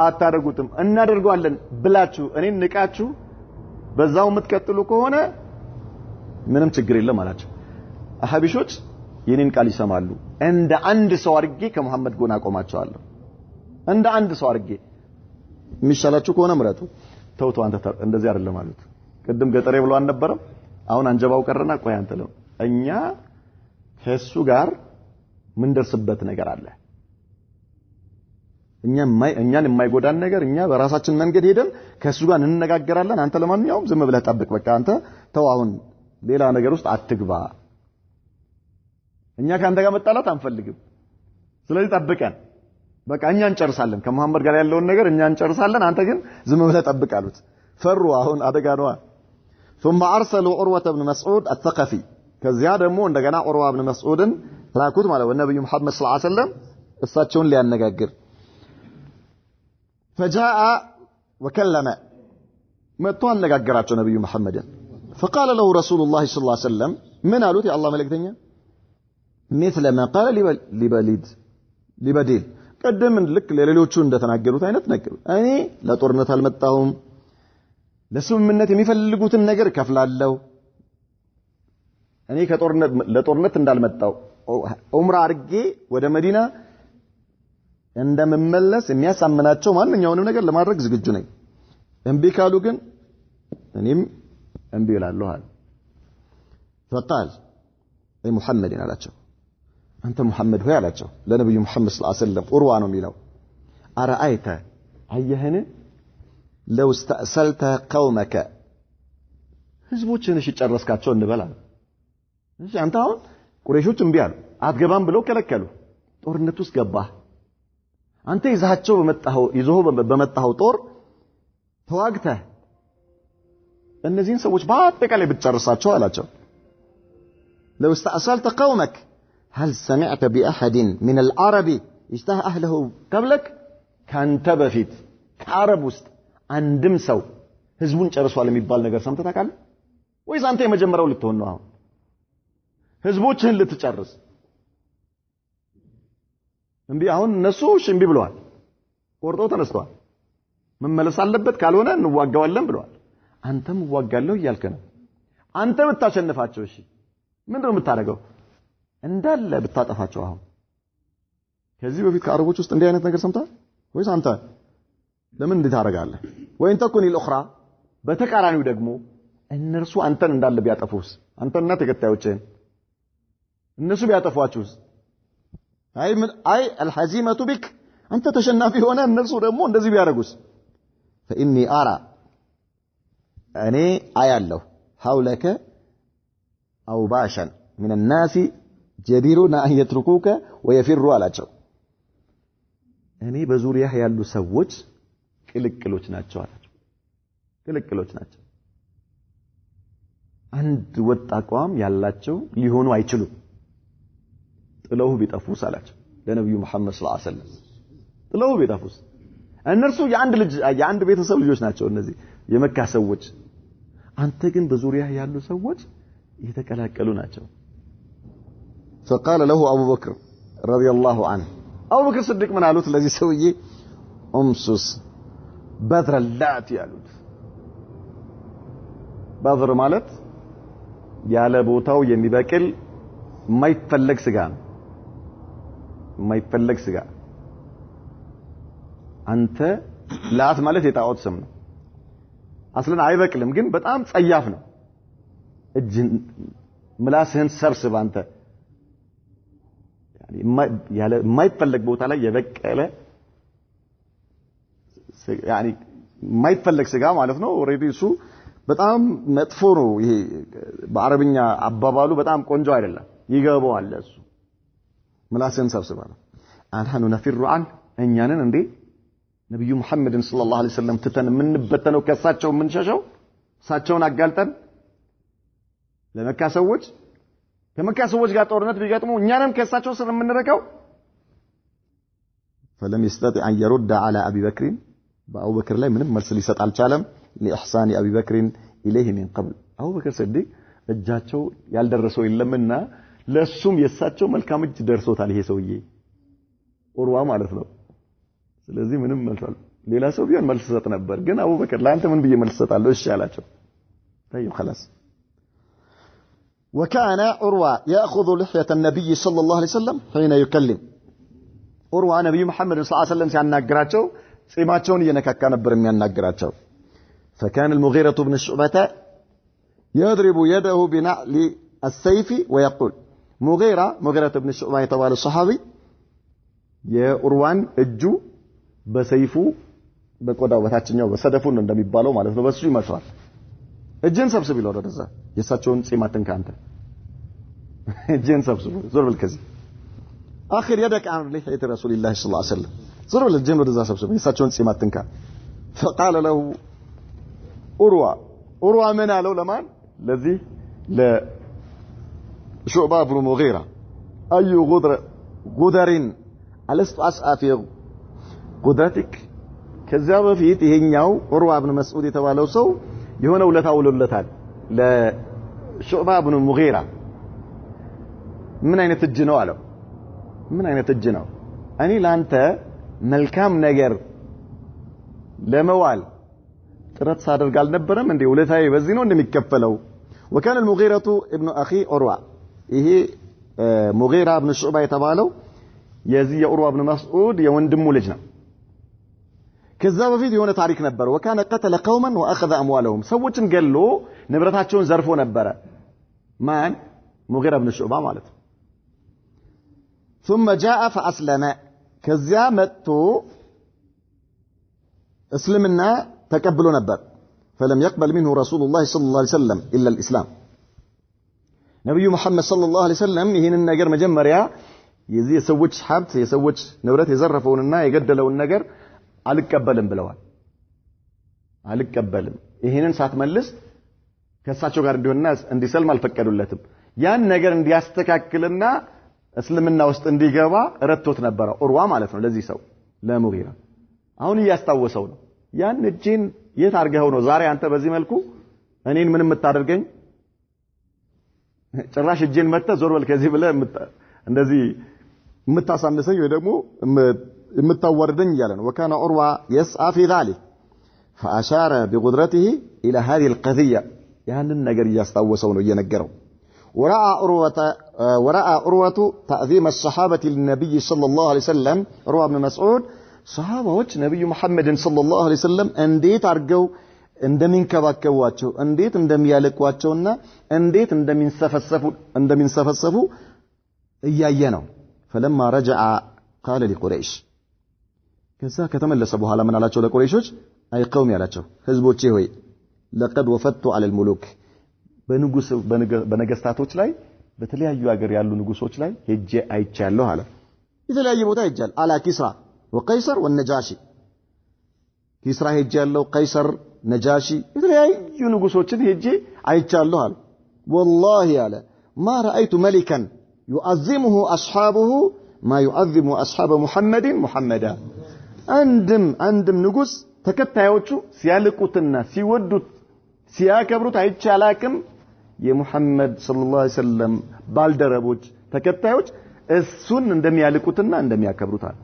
A: አታደርጉትም እናደርጋለን ብላችሁ እኔን ንቃችሁ በዛው የምትቀጥሉ ከሆነ ምንም ችግር የለም አላቸው አሐቢሾች የኔን ቃል ይሰማሉ እንደ አንድ ሰው አድርጌ ከመሐመድ ጎን አቆማቸዋለሁ እንደ አንድ ሰው አድርጌ የሚሻላችሁ ከሆነ ምረጡ ተውቶ አንተ እንደዚህ አይደለም ማለት ቅድም ገጠሬ ብሎ አልነበረም አሁን አንጀባው ቀረና ቆይ አንተ ነው እኛ ከሱ ጋር ምን ደርስበት ነገር አለ እኛን የማይጎዳን ነገር እኛ በራሳችን መንገድ ሄደን ከሱ ጋር እንነጋገራለን አንተ ለማንኛውም ዝም ብለህ ጠብቅ በቃ አንተ ተው አሁን ሌላ ነገር ውስጥ አትግባ እኛ ካንተ ጋር መጣላት አንፈልግም ስለዚህ ጠብቀን በቃ እኛ እንጨርሳለን ከመሐመድ ጋር ያለውን ነገር እኛ እንጨርሳለን አንተ ግን ዝም ብለህ ጠብቅ አሉት ፈሩ አሁን አደጋ ነው ثم ارسلوا عروه بن مسعود الثقفي ከዚያ ደግሞ እንደገና ዑርዋ ኢብኑ መስዑድን ላኩት ማለት ነው ነብዩ መሐመድ ሰለላሁ ዐለይሂ ወሰለም እሳቸውን ሊያነጋግር فجاء وكلم መጥቶ አነጋገራቸው ነብዩ መሐመድን فقال له رسول الله صلى الله عليه وسلم من قالوا يا الله መልእክተኛ مثل ما قال لبديل ቀደም ልክ ለሌሎቹ እንደተናገሩት አይነት ነገር እኔ ለጦርነት አልመጣሁም ለስምምነት የሚፈልጉትን ነገር ከፍላለሁ እኔ ለጦርነት እንዳልመጣው ዑምራ አድርጌ ወደ መዲና እንደምመለስ የሚያሳምናቸው ማንኛውንም ነገር ለማድረግ ዝግጁ ነኝ እምቢ ካሉ ግን እኔም እምቢ እላለሁ አለ فقال اي محمد አላቸው አንተ ሙሐመድ ሆይ አላቸው ለነብዩ መሐመድ ሰለላሁ ዐለይሂ ወሰለም ዑርዋ ነው የሚለው አራአይተ አየህን لو استأصلت قومك ህዝቦችን እሺ ጨረስካቸው እንበላ እሺ አንተ አሁን ቁረይሾች እምቢ አሉ አትገባም ብለው ከለከሉ ጦርነት ውስጥ ገባህ አንተ ይዛቸው በመጣው ጦር ተዋግተህ እነዚህን ሰዎች በአጠቃላይ ብትጨርሳቸው አላቸው لو استأصلت قومك هل سمعت بأحد من العرب اجتاح أهله قبلك كان تبفيت كعرب ውስጥ አንድም ሰው ህዝቡን ጨርሷል የሚባል ነገር ሰምተህ ታውቃለህ ወይስ አንተ የመጀመሪያው ልትሆን ነው አሁን ህዝቦችን ልትጨርስ እንዴ አሁን እነሱ እምቢ ብለዋል ቆርጦ ተነስተዋል መመለስ አለበት ካልሆነ እንዋጋዋለን ብለዋል አንተም ዋጋለሁ እያልከ ነው አንተ ብታሸንፋቸው እሺ ምንድነው የምታደርገው እንዳለ ብታጠፋቸው አሁን ከዚህ በፊት ከአረቦች ውስጥ እንዲህ አይነት ነገር ሰምተሃል ወይስ አንተ ለምን እንዴት ታደርጋለህ وإن تكن الأخرى بتقارنوا ደግሞ እነርሱ አንተን እንዳለ ቢያጠፉስ አንተና ተከታዮችን እነሱ ቢያጠፏችሁስ አይ الحزيمة بك አንተ ተሸናፊ ሆነ እነርሱ ደግሞ እንደዚህ ቢያደርጉስ فإني أرى እኔ አያለሁ حولك أو باشا من الناس جديرون أن يتركوك ويفروا አላቸው እኔ በዙሪያህ ያሉ ሰዎች ቅልቅሎች ናቸው አላቸው ቅልቅሎች ናቸው አንድ ወጥ አቋም ያላቸው ሊሆኑ አይችሉም ጥለው ቢጠፉስ አላቸው ለነብዩ መሐመድ ሰለላሁ ዐለይሂ ወሰለም ጥለው ቢጠፉስ እነርሱ የአንድ ቤተሰብ ልጆች ናቸው እነዚህ የመካ ሰዎች አንተ ግን በዙሪያህ ያሉ ሰዎች የተቀላቀሉ ናቸው فقال له أبو بكر رضي الله عنه أبو بكر صدق من قالوا الذي سويه أمسس بدر اللات ያሉት بدر ማለት ያለ ቦታው የሚበቅል የማይፈለግ ስጋ ነው የማይፈለግ ስጋ አንተ ላት ማለት የጣዖት ስም ነው አስለን አይበቅልም ግን በጣም ጸያፍ ነው እጅን ምላስህን ሰብስብ አንተ ያለ የማይፈለግ ቦታ ላይ የበቀለ يعني የማይፈለግ ስጋ ማለት ነው ኦሬዲ እሱ በጣም መጥፎ ነው ይሄ በአረብኛ አባባሉ በጣም ቆንጆ አይደለም ይገባዋል እሱ ምላስህን ሰብስብ አለ አንሐኑ ነፍሩ عن እኛንን እንዴ ነብዩ መሐመድን ሰለላሁ ዐለይሂ ወሰለም ተተን ምንበተነው ከሳቸው ምንሸሸው ሳቸውን አጋልጠን ለመካ ሰዎች ከመካ ሰዎች ጋር ጦርነት ቢገጥሙ እኛንም ከሳቸው ስር ምንረከው فلم يستطع ان يرد على ابي بكر በአቡ በክር ላይ ምንም መልስ ሊሰጥ አልቻለም ለኢህሳን አቢ በክር ኢለይሂ ሚን ቀብል አቡ በክር ሰዲቅ እጃቸው ያልደረሰው የለምና ለሱም የሳቸው መልካም እጅ ደርሶታል ይሄ ሰውዬ ኡርዋ ማለት ነው ስለዚህ ምንም መልሳል ሌላ ሰው ቢሆን መልስ ሰጥ ነበር ግን አቡ በክር ለአንተ ምን ብዬ መልስ ሰጣለሁ እሺ አላቸው طيب خلاص وكان عروة يأخذ لحية النبي صلى الله عليه وسلم حين يكلم عروة نبي محمد صلى الله عليه وسلم ሲያናግራቸው ጺማቸውን እየነካካ ነበር የሚያናግራቸው فكان المغيرة بن شعبة يضرب يده بنعل السيف ويقول مغيرة بن شعبة የተባለ صحابي የኡርዋን እጁ በሰይፉ በቆዳው በታችኛው በሰደፉ ነው እንደሚባለው ማለት ነው በሱ ይመስላል እጅን ሰብስብ ይለው ወደዛ የሳቸውን ጺማትን ካንተ እጅን ሰብስብ ዞር بالكذب اخر يدك عن لحية رسول الله صلى الله عليه وسلم ዞር بالجن ወደዛ ሰብስብ የሳቸውን ጺማትን ካ فقال له ኡርዋ ምን አለው ለማን ለዚህ ለሹዕባ ብኑ ሙጊራ አዩ ጉደሪን አለስቱ አስአ في قدرتك ከዛ በፊት ይሄኛው ኡርዋ ብኑ መስዑድ የተባለው ሰው የሆነ ውለታ ውሎለታል ለሹዕባ ብኑ ሙጊራ ምን አይነት እጅ ነው አለው ምን አይነት እጅ ነው እኔ ላንተ መልካም ነገር ለመዋል ጥረት ሳደርግ አልነበረም እንዴ ውለታዬ በዚህ ነው እንደሚከፈለው وكان المغيرة ابن اخي عروة ይሄ ሙጊራ ብኑ ሹዕባ የተባለው የዚህ የኡርዋ ብኑ መስዑድ የወንድሙ ልጅ ነው ከዛ በፊት የሆነ ታሪክ ነበር وكان قتل قوما واخذ اموالهم ሰዎችን ገሎ ንብረታቸውን ዘርፎ ነበር ማን ሙጊራ ብኑ ሹዕባ ማለት ثم جاء فاسلم ከዚያ መጥቶ እስልምና ተቀብሎ ነበር فلم يقبل منه رسول الله صلى الله عليه وسلم الا الاسلام ነብዩ መሐመድ صلى الله عليه وسلم ይሄንን ነገር መጀመሪያ የዚህ የሰዎች ሀብት የሰዎች ንብረት የዘረፈውንና የገደለውን ነገር አልቀበልም ብለዋል አልቀበልም ይሄንን ሳትመልስ ከሳቸው ጋር እንዲሆንና እንዲሰልም አልፈቀዱለትም ያን ነገር እንዲያስተካክልና እስልምና ውስጥ እንዲገባ ረቶት ነበር ኡርዋ ማለት ነው ለዚህ ሰው ለሙጊራ አሁን እያስታወሰው ነው ያን እጄን የት አርገው ነው ዛሬ አንተ በዚህ መልኩ እኔን ምን የምታደርገኝ ጭራሽ እጄን መተ ዞር በል ከዚህ ብለ እንደዚህ የምታሳንሰኝ ወይ ደግሞ የምታወርደኝ እያለ ነው وكان عروة يسعى في ذلك فأشار بقدرته إلى هذه القضية ያንን ነገር እያስታወሰው ነው እየነገረው ورأى عروة تعظيم الصحابة للنبي صلى الله عليه وسلم عروة بن مسعود ሰሃባዎች ነብዩ መሐመድን ሰለላሁ ዐለይሂ ወሰለም እንዴት አርገው እንደሚንከባከቧቸው እንዴት እንደሚያለቋቸውና እንዴት እንደሚንሰፈሰፉ እያየ ነው فلما رجع قال لقريش ከዛ ከተመለሰ በኋላ ምን አላቸው ለቁረይሾች አይ ቀውም ያላቸው ህዝቦቼ ሆይ لقد وفدت على الملوك በነገስታቶች ላይ በተለያዩ ሀገር ያሉ ንጉሶች ላይ ሄጄ አይቻለሁ አለ የተለያየ ቦታ ሄጃል አላ ኪስራ ወቀይሰር ወነጃሺ ኪስራ ሄጃለሁ ቀይሰር ነጃሺ የተለያዩ ንጉሶችን ሄጄ አይቻለሁ አለ والله አለ ما رايت ملكا يعظمه اصحابه ما يعظم اصحاب محمد محمدا አንድም ንጉስ ተከታዮቹ ሲያልቁትና ሲወዱት ሲያከብሩት አይቻላክም የሙሐመድ ሰለላሁ ዐለይሂ ወሰለም ባልደረቦች ተከታዮች እሱን እንደሚያልቁትና እንደሚያከብሩት አለ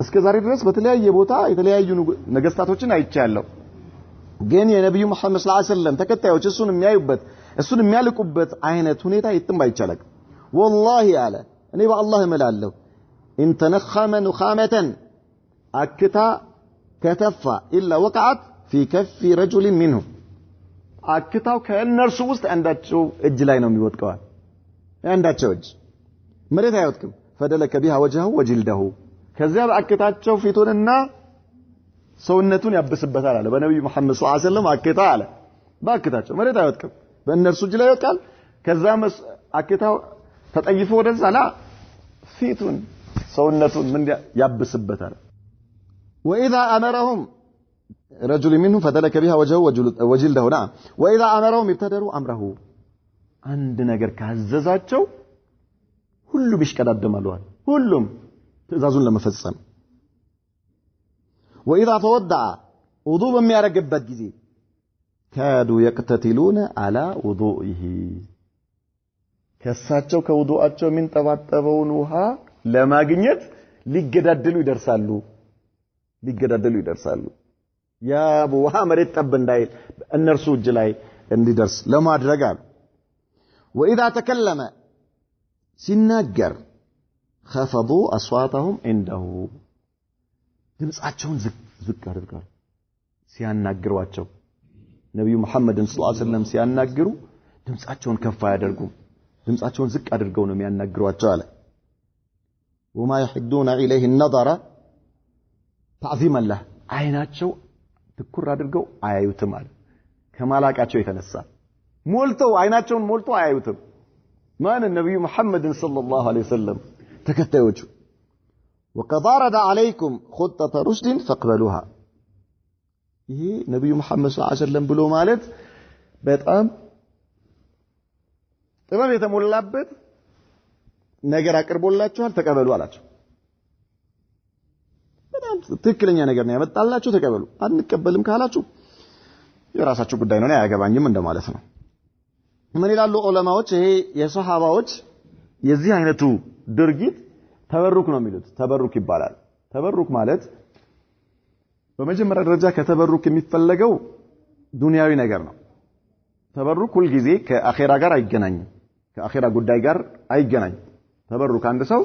A: እስከዛሬ ድረስ በተለያየ ቦታ የተለያዩ ነገስታቶችን አይቻለሁ ግን የነብዩ መሐመድ ሰለላሁ ዐለይሂ ወሰለም ተከታዮች እሱን የሚያዩበት እሱን የሚያልቁበት አይነት ሁኔታ የትም አይቻላክም والله አለ እኔ በአላህ እምላለሁ ان تنخم نخامه اكتا كتفا الا وقعت في كف رجل منهم አክታው ከእነርሱ ውስጥ አንዳቸው እጅ ላይ ነው የሚወድቀው አንዳቸው እጅ መሬት አይወድቅም فدلك بها وجهه وجلده ከዚያ በአክታቸው ፊቱንና ሰውነቱን ያብስበታል አለ በነብዩ መሐመድ ሰለላሁ ዐለይሂ ወሰለም አክታ አለ በአክታቸው መሬት አይወድቅም በእነርሱ እጅ ላይ ይወድቃል ከዛ አክታው ተጠይፎ ወደዛ ላ ፊቱን ሰውነቱን ምን ያብስበታል واذا امرهم رجل منهم فدلك بها وجهه وجلده نعم واذا امرهم ابتدروا امره عند ነገር ካዘዛቸው ሁሉም ይሽቀዳደማሉ ሁሉም ትእዛዙን ለመፈጸም واذا تودع وضوء በሚያረግበት ጊዜ كادوا يقتتلون على وضوئه ከሳቸው ከውዱአቸው የሚንጠባጠበውን ውሃ ለማግኘት ሊገዳደሉ ይደርሳሉ ያ ውሃ መሬት ጠብ እንዳይል እነርሱ እጅ ላይ እንዲደርስ ለማድረግ አሉ واذا تكلم ሲናገር خفضوا اصواتهم عنده ድምጻቸውን ዝቅ አድርገው ሲያናግሯቸው ነብዩ መሐመድን ሰለላሁ ዐለይሂ ወሰለም ሲያናግሩ ድምጻቸውን ከፍ አያደርጉም ድምጻቸውን ዝቅ አድርገው ነው የሚያናግሯቸው አለ وما يحدون اليه النظر تعظيما له አይናቸው ትኩር አድርገው አያዩትም አለ ከማላቃቸው የተነሳ ሞልተው አይናቸውን ሞልተው አያዩትም ማን ነብዩ መሐመድን ሰለላሁ ዐለይሂ ወሰለም ተከታዮቹ وقد عرض عليكم خطة رشد فاقبلوها ይሄ ነብዩ መሐመድ ሰለላሁ ዐለይሂ ወሰለም ብሎ ማለት በጣም ጥበብ የተሞላበት ነገር አቅርቦላችኋል ተቀበሉ አላቸው በጣም ትክክለኛ ነገር ነው ያመጣላችሁ ተቀበሉ አንቀበልም ካላችሁ የራሳችሁ ጉዳይ ነው ያያገባኝም እንደማለት ነው ምን ይላሉ ዑለማዎች ይሄ የሱሐባዎች የዚህ አይነቱ ድርጊት ተበሩክ ነው የሚሉት ተበሩክ ይባላል ተበሩክ ማለት በመጀመሪያ ደረጃ ከተበሩክ የሚፈለገው ዱንያዊ ነገር ነው ተበሩክ ሁሉ ጊዜ ከአኺራ ጋር አይገናኝም ከአኺራ ጉዳይ ጋር አይገናኝም ተበሩክ አንድ ሰው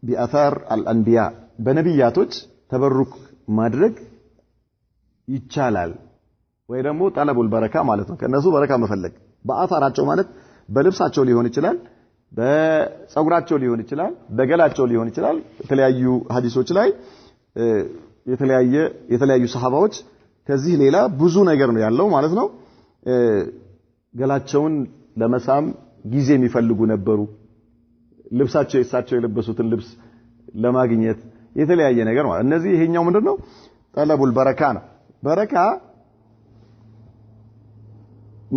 A: بأثار الأنبياء በነብያቶች ተበሩክ ማድረግ ይቻላል ወይ ደግሞ ጠለቡል በረካ ማለት ነው ከነሱ በረካ መፈለግ በአثራቸው ማለት በልብሳቸው ሊሆን ይችላል በፀጉራቸው ሊሆን ይችላል በገላቸው ሊሆን ይችላል የተለያዩ ሐዲሶች ላይ የተለያዩ ሰሃባዎች ከዚህ ሌላ ብዙ ነገር ነው ያለው ማለት ነው ገላቸውን ለመሳም ጊዜ የሚፈልጉ ነበሩ ልብሳቸው የሳቸው የለበሱትን ልብስ ለማግኘት የተለያየ ነገር ማለት እነዚህ ይሄኛው ምንድነው ጠለቡል በረካ ነው በረካ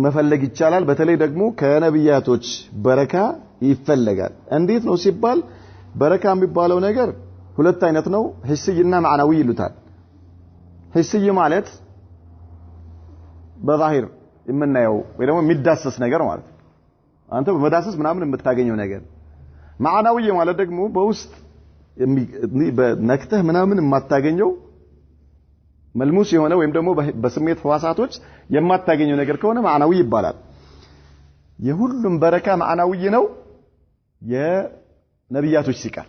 A: መፈለግ ይቻላል በተለይ ደግሞ ከነብያቶች በረካ ይፈልጋል እንዴት ነው ሲባል በረካ የሚባለው ነገር ሁለት አይነት ነው ሂስይና ማዕናዊ ይሉታል ሂስይ ማለት በዛሂር የምናየው ወይ ደግሞ የሚዳሰስ ነገር ማለት አንተ በመዳሰስ ምናምን የምታገኘው ነገር ማዕናዊ ማለት ደግሞ በውስጥ በነክተህ ምናምን የማታገኘው መልሙስ የሆነ ወይም ደግሞ በስሜት ህዋሳቶች የማታገኘው ነገር ከሆነ ማዕናዊ ይባላል የሁሉም በረካ ማዕናዊ ነው ነብያቶች ሲቀር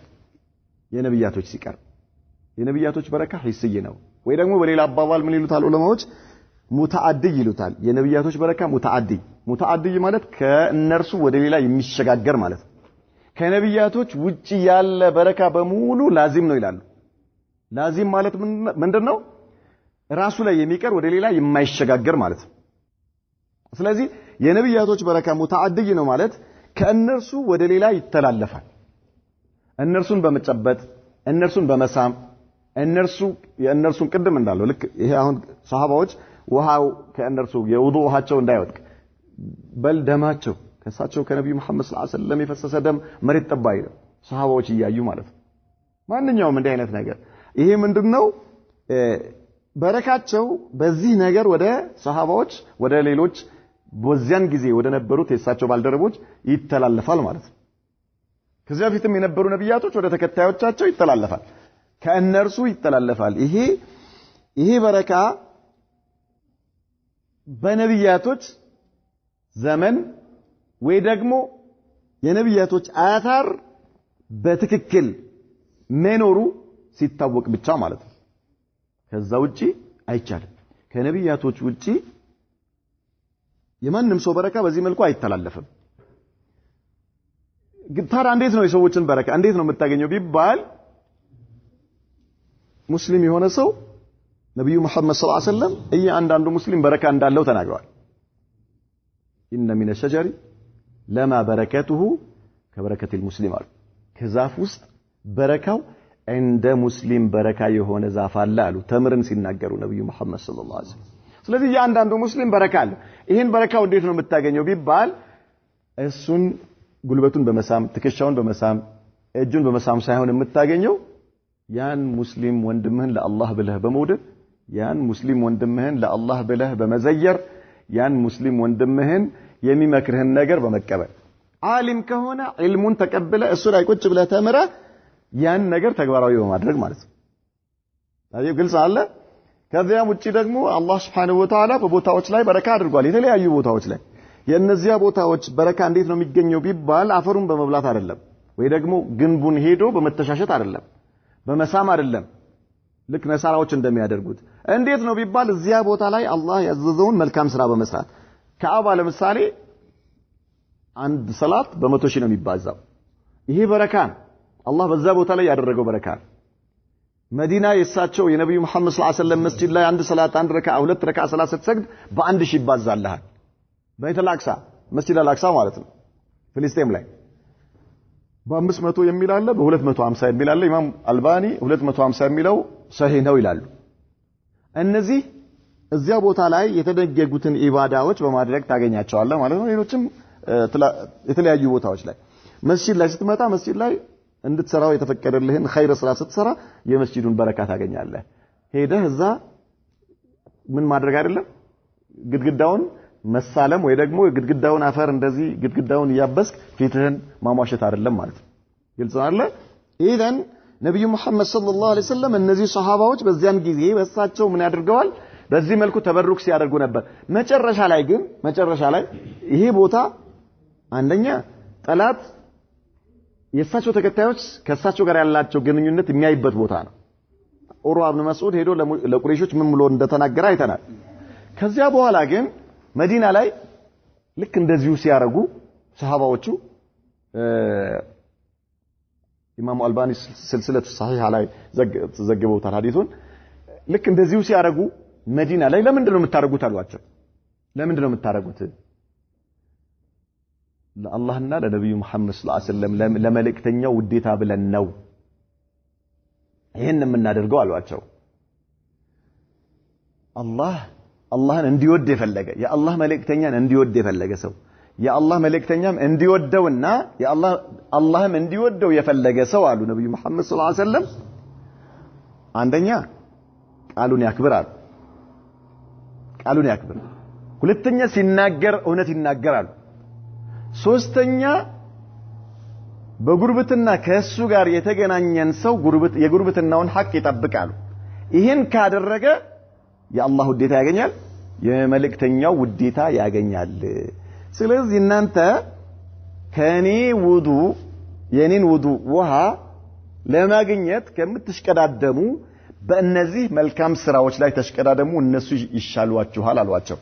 A: የነብያቶች በረካ ሂስይ ነው ወይ ደግሞ በሌላ አባባል ምን ይሉታል ዑለማዎች ሙተዓዲ ይሉታል የነብያቶች በረካ ሙተዓዲ ማለት ከእነርሱ ወደ ሌላ የሚሸጋገር ማለት ነው ከነብያቶች ውጪ ያለ በረካ በሙሉ ላዚም ነው ይላሉ ላዚም ማለት ምንድነው ራሱ ላይ የሚቀር ወደ ሌላ የማይሸጋገር ማለት ነው ስለዚህ የነብያቶች በረካ ሙተዓዲ ነው ማለት ከእነርሱ ወደ ሌላ ይተላለፋል እነርሱን በመጨበጥ እነርሱን በመሳም የእነርሱን ቅድም እንዳለው ልክ ይሄ አሁን ሱሐባዎች ውሃው ከእነርሱ የውዱ ውሃቸው እንዳይወድቅ በል ደማቸው ከሳቸው ከነብዩ መሐመድ ሰለላሁ ዐለይሂ ወሰለም የፈሰሰ ደም መሬት ጠባይ ነው ሱሐባዎች ይያዩ ማለት ነው ማንኛውም እንዲህ አይነት ነገር ይሄ ምንድነው በረካቸው በዚህ ነገር ወደ ሱሐባዎች ወደ ሌሎች በዚያን ጊዜ ወደ ነበሩት የሳቸው ባልደረቦች ይተላለፋል ማለት ነው ከዚያ በፊትም የነበሩ ነብያቶች ወደ ተከታዮቻቸው ይተላለፋል ከእነርሱ ይተላለፋል ይሄ በረካ በነብያቶች ዘመን ወይ ደግሞ የነብያቶች አታር በትክክል መኖሩ ሲታወቅ ብቻ ማለት ነው ከዛ ውጪ አይቻልም ከነብያቶች ውጪ የማንም ሰው በረካ በዚህ መልኩ አይተላለፍም ግታራ እንዴት ነው የሰዎችን በረካ እንዴት ነው የምታገኘው ቢባል ሙስሊም የሆነ ሰው ነብዩ መሐመድ ሰለላሁ ዐለይሂ ወሰለም እያንዳንዱ ሙስሊም በረካ እንዳለው ተናግረዋል ኢነ ሚነ ሸጀሪ ለማ በረከቱሁ ከበረከቲል ሙስሊም አሉ ከዛፍ ውስጥ በረካው እንደ ሙስሊም በረካ የሆነ ዛፍ አለ አሉ ተምርን ሲናገሩ ነብዩ መሐመድ ሰለላሁ ዐለይሂ ወሰለም ስለዚህ እያንዳንዱ ሙስሊም በረካ አለ ይሄን በረካው እንዴት ነው የምታገኘው ቢባል እሱን ጉልበቱን በመሳም ትከሻውን በመሳም እጁን በመሳም ሳይሆን የምታገኘው ያን ሙስሊም ወንድምህን ለአላህ ብለህ በመውደድ ያን ሙስሊም ወንድምህን ለአላህ ብለህ በመዘየር ያን ሙስሊም ወንድምህን የሚመክርህን ነገር በመቀበል ዓሊም ከሆነ ዒልሙን ተቀበለ እሱ ላይ ቁጭ ብለህ ተምረህ ያን ነገር ተግባራዊ በማድረግ ማለት ነው ታዲያ ግልጽ አለ ከዚያም ውጪ ደግሞ አላህ Subhanahu Wa Ta'ala በቦታዎች ላይ በረካ አድርጓል የተለያዩ ቦታዎች ላይ የእነዚያ ቦታዎች በረካ እንዴት ነው የሚገኘው ቢባል አፈሩን በመብላት አይደለም ወይ ደግሞ ግንቡን ሄዶ በመተሻሸት አይደለም በመሳም አይደለም ልክ ነሳራዎች እንደሚያደርጉት እንዴት ነው ቢባል እዚያ ቦታ ላይ አላህ ያዘዘውን መልካም ስራ በመስራት ከአባ ለምሳሌ አንድ ሰላት በ100 ሺህ ነው የሚባዛው ይሄ በረካ አላህ በዛ ቦታ ላይ ያደረገው በረካ መዲና የሳቸው የነብዩ መሐመድ ሰለላሁ ዐለይሂ ወሰለም መስጂድ ላይ አንድ ሰላት አንድ ረካ ሁለት ረካ ሰላት ስትሰግድ በአንድ ሺህ ይባዛልሃል በይተል አቅሳ መስጂድ አልአቅሳ ማለት ነው ፍልስጤም ላይ በ500 የሚል አለ በ250 የሚል አለ ኢማም አልባኒ 250 የሚለው ሰሂህ ነው ይላሉ እነዚህ እዚያ ቦታ ላይ የተደገጉትን ኢባዳዎች በማድረግ ታገኛቸዋለህ ማለት ነው ሌሎችም የተለያዩ ቦታዎች ላይ መስጂድ ላይ ስትመጣ መስጂድ ላይ እንድትሰራው የተፈቀደልህን ኸይር ስራ ስትሰራ የመስጂዱን በረካ ታገኛለህ ሄደህ እዛ ምን ማድረግ አይደለም ግድግዳውን መሳለም ወይ ደግሞ ግድግዳውን አፈር እንደዚህ ግድግዳውን ያበስክ ፊትህን ማሟሸት አይደለም ማለት ነው ግልጽ አይደለ ኢዘን ነብዩ መሐመድ ሰለላሁ ዐለይሂ ወሰለም እነዚህ ሱሐባዎች በዚያን ጊዜ በሳቸው ምን ያደርገዋል በዚህ መልኩ ተበሩክ ሲያደርጉ ነበር መጨረሻ ላይ ይሄ ቦታ አንደኛ ጠላት የሳቸው ተከታዮች ከሳቸው ጋር ያላቸው ግንኙነት የሚያይበት ቦታ ነው ዑርዋ ኢብኑ መስዑድ ሄዶ ለቁረይሾች ምን ብሎ እንደተናገረ አይተናል ከዚያ በኋላ ግን መዲና ላይ ልክ እንደዚሁ ሲያረጉ ሱሐባዎቹ ኢማሙ አልባኒ ስልስለቱ ሰሂሃ ላይ ዘግበውታል ሐዲሱን ልክ እንደዚሁ ሲያረጉ መዲና ላይ ለምንድነው የምታረጉት አሏቸው ለምንድነው የምታረጉት ለአላህና ለነብዩ መሐመድ ሰለላሁ ዐለይሂ ወሰለም ለመልእክተኛው ውዴታ ብለን ነው ይሄን የምናደርገው አሏቸው አላህን እንዲወድ የፈለገ የአላህ መልእክተኛን እንዲወድ የፈለገ ሰው የአላህ መልእክተኛም እንዲወደውና አላህም እንዲወደው የፈለገ ሰው አሉ ነብዩ መሐመድ ሰለላሁ ዐለይሂ ወሰለም አንደኛ ቃሉን ያክብራል ሁለተኛ ሲናገር እውነት ይናገራል ሶስተኛ በጉርብትና ከሱ ጋር የተገናኘን ሰው የጉርብትናውን ሐቅ ይጠብቃሉ ይሄን ካደረገ የአላህ ውዴታ ያገኛል የመልእክተኛው ውዴታ ያገኛል ስለዚህ እናንተ ከኔ ውዱ የኔን ውዱ ውሃ ለማግኘት ከምትሽቀዳደሙ በእነዚህ መልካም ስራዎች ላይ ተሽቀዳደሙ እነሱ ይሻሏችኋል አሏቸው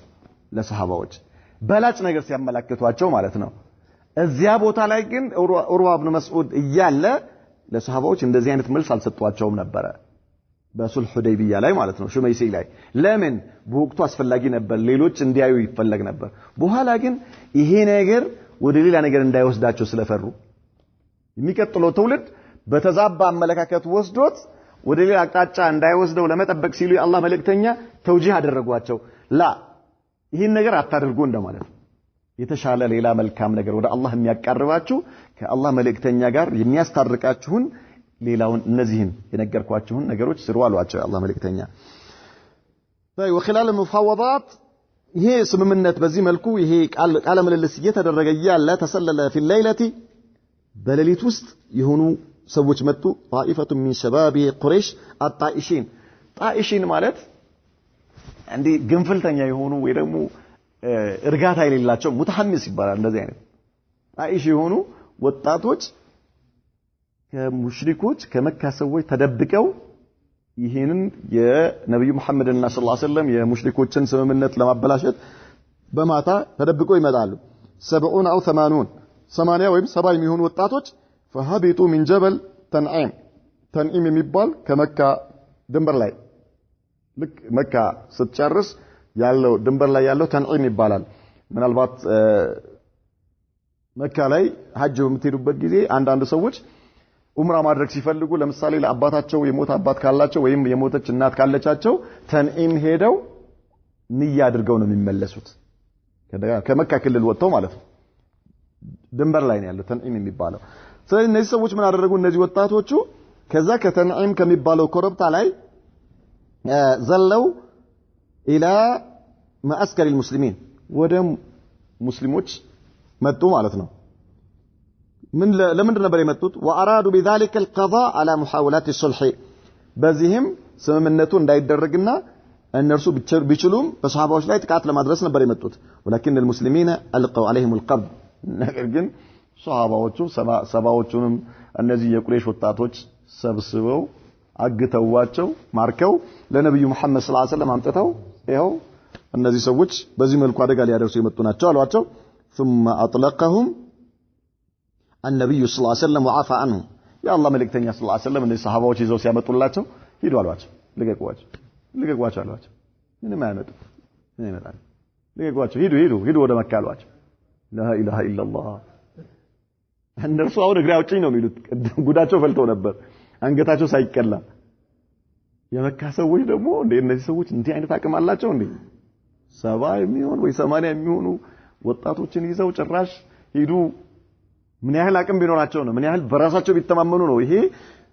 A: ለሰሃባዎች በላጭ ነገር ሲያመላክቷቸው ማለት ነው እዚያ ቦታ ላይ ግን ዑርዋ ኢብኑ መስዑድ እያለ ለሰሃባዎች እንደዚህ አይነት መልስ አልሰጧቸውም ነበር በሱልህ ሁደይቢያ ላይ ማለት ነው ሹመይሲ ላይ ለምን በወቅቱ አስፈላጊ ነበር ሌሎች እንዲያዩ ይፈለግ ነበር በኋላ ግን ይሄ ነገር ወደ ሌላ ነገር እንዳይወስዳቸው ስለፈሩ የሚቀጥለው ትውልድ በተዛባ አመለካከት ወስዶት ወደ ሌላ አቅጣጫ እንዳይወስደው ለመጠበቅ ሲሉ የአላህ መልእክተኛ ተውጂህ አደረጓቸው ላ ይሄን ነገር አታድርጉ እንደማለት የተሻለ ሌላ መልካም ነገር ወደ አላህ የሚያቀርባችሁ ከአላህ መልእክተኛ ጋር የሚያስታርቃችሁን ሌላውን እነዚህን የነገርኳችሁን ነገሮች ስሩ አሏቸው የአላህ መልእክተኛ طيب وخلال المفاوضات ይሄ ስምምነት በዚህ መልኩ ይሄ ቃለ ምልልስ እየተደረገ ያለ ተሰለለ في الليله በሌሊት ውስጥ የሆኑ ሰዎች መጡ طائفه من شباب قريش الطائشين طائشين ማለት እንዴ ግንፍልተኛ የሆኑ ወይ ደግሞ እርጋታ የሌላቸው ሙተሐሚስ ይባላል እንደዚህ አይነት ጣኢሽ የሆኑ ወጣቶች ከሙሽሪኮች ከመካ ሰዎች ተደብቀው ይሄንን የነብዩ መሐመድና ሰለላሁ ዐለይሂ ወሰለም የሙሽሪኮችን ስምምነት ለማበላሸት በማታ ተደብቀው ይመጣሉ 70 او 80 ወይም 70 የሚሆኑ ወጣቶች فهبطوا من جبل تنعيم የሚባል ከመካ ድንበር ላይ ልክ መካ ስትጨርስ ያለው ድንበር ላይ ያለው ተንዒም ይባላል ምናልባት መካ ላይ ሐጅ በምትሄዱበት ጊዜ አንዳንድ ሰዎች ኡምራ ማድረግ ሲፈልጉ ለምሳሌ ለአባታቸው የሞተ አባት ካላቸው ወይም የሞተች እናት ካለቻቸው ተንዒም ሄደው ንያ አድርገው ነው የሚመለሱት ከመካ ክልል ወጥተው ማለት ነው ድንበር ላይ ነው ያለው ተንዒም የሚባለው ስለዚህ እነዚህ ሰዎች ምን አደረጉ እነዚህ ወጣቶቹ ከዛ ከተንዒም ከሚባለው ኮረብታ ላይ ዘለው الى معسكر المسلمين ወደ ሙስሊሞች መጡ ማለት ነው ምን ለምን ነበር የመጡት وارادوا بذلك القضاء على محاولات الصلح በዚህም ስምምነቱ እንዳይደረግና እነርሱ ቢችሉም በሷሃባዎች ላይ ጥቃት ለማድረስ ነበር የመጡት ولكن المسلمين القوا عليهم القبض ነገር ግን ሷሃባዎቹ ሰባዎቹንም እነዚህ የቁረይሽ ወጣቶች ሰብስበው አግተዋቸው ማርከው ለነብዩ መሐመድ ሰለላሁ ዐለይሂ ወሰለም አምጥተው ይሄው እነዚህ ሰዎች በዚህ መልኩ አደጋ ሊያደርሱ የመጡ ናቸው አሏቸው ثم اطلقهم النبي صلى الله عليه وسلم وعفى عنهم يا الله መልእክተኛ ሰለላሁ ዐለይሂ ወሰለም እነዚህ ሰሃባዎች ይዘው ሲያመጡላቸው ሂዱ አሏቸው ልቀቋቸው አሏቸው ምንም አይመጡ ምን ይመጣል ልቀቋቸው ሂዱ ወደ መካ አሏቸው لا اله الا الله እነርሱ አሁን እግሬ አውጪኝ ነው የሚሉት ጉዳቸው ፈልተው ነበር አንገታቸው ሳይቀላ የመካ ሰዎች ደግሞ እነዚህ ሰዎች እንዲህ አይነት አቅም አላቸው እንዴ 70 የሚሆኑ ወይ 80 የሚሆኑ ወጣቶችን ይዘው ጭራሽ ሂዱ ምን ያህል አቅም ቢኖራቸው ነው ምን ያህል በራሳቸው ቢተማመኑ ነው ይሄ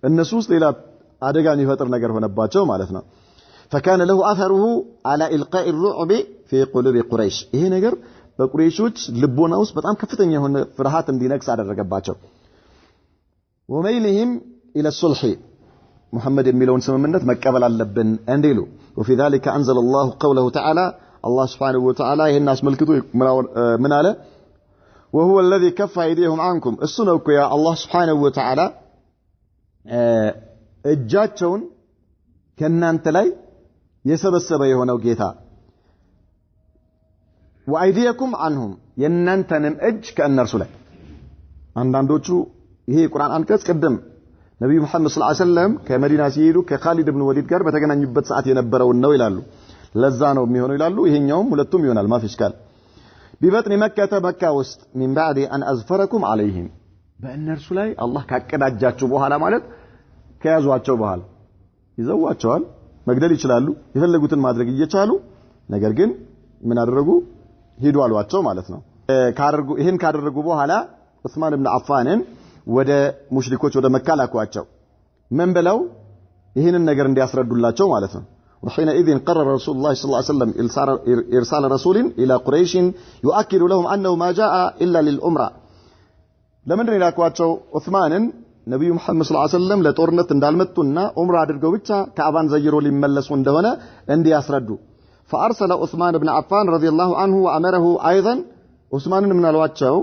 A: እነሱ ውስጥ ሌላ አደጋ የሚፈጥር ነገር ሆነባቸው ማለት ነው فكان له اثره على القاء الرعب في قلوب قريش ይሄ ነገር በቁረይሾች ልቦና ውስጥ በጣም ከፍተኛ የሆነ ፍርሃት እንዲነክስ አደረገባቸው وميلهم الى الصلح محمد የሚለውን ስምምነት መቀበል አለብን እንዲሉ وفي ذلك انزل الله قوله تعالى الله سبحانه وتعالى ይሄን አስመልክቶ ምን አለ وهو الذي كف ايديهم عنكم እሱ ነው እኮ ያ አላህ سبحانه وتعالى እጃቸውን ከናንተ ላይ የሰበሰበ የሆነው ጌታ وايديكم عنهم የናንተንም እጅ ከእነርሱ ላይ አንዳንዶቹ ይሄ ቁርአን አንቀጽ ቀደም ነብዩ መሐመድ ሰለላሁ ዐለይሂ ወሰለም ከመዲና ሲሄዱ ከኻሊድ ኢብኑ ወሊድ ጋር በተገናኙበት ሰዓት የነበረው ነው ይላሉ ለዛ ነው የሚሆነው ይላሉ ይሄኛውም ሁለቱም ይሆናል ማፊሽካል ቢበጥን መካ ውስጥ من بعد ان ازفركم عليهم በእነርሱ ላይ አላህ ካቀዳጃቸው በኋላ ማለት ከያዟቸው በኋላ ይዘዋቸዋል መግደል ይችላሉ የፈለጉትን ማድረግ እየቻሉ ነገር ግን ምን አደረጉ ሄዱ አሏቸው ማለት ነው ይሄን ካደረጉ በኋላ ዑስማን ኢብኑ አፋንን ወደ ሙሽሪኮች ወደ መካ ላኳቸው ምን ብለው ይሄንን ነገር እንዲያስረዱላቸው ማለት ነው وحينئذ قرر رسول الله صلى الله عليه وسلم ارسال رسول الى قريش يؤكد لهم انه ما جاء الا للعمره ለምን ላኳቸው ዑስማንን ነብዩ መሐመድ ሰለላሁ ዐለይሂ ወሰለም ለጦርነት እንዳልመጡና ዑምራ አድርገው ብቻ ካዕባን ዘይሮ ሊመለሱ እንደሆነ እንዲያስረዱ فارسل عثمان بن عفان رضي الله عنه وامره ايضا عثمان من الواچው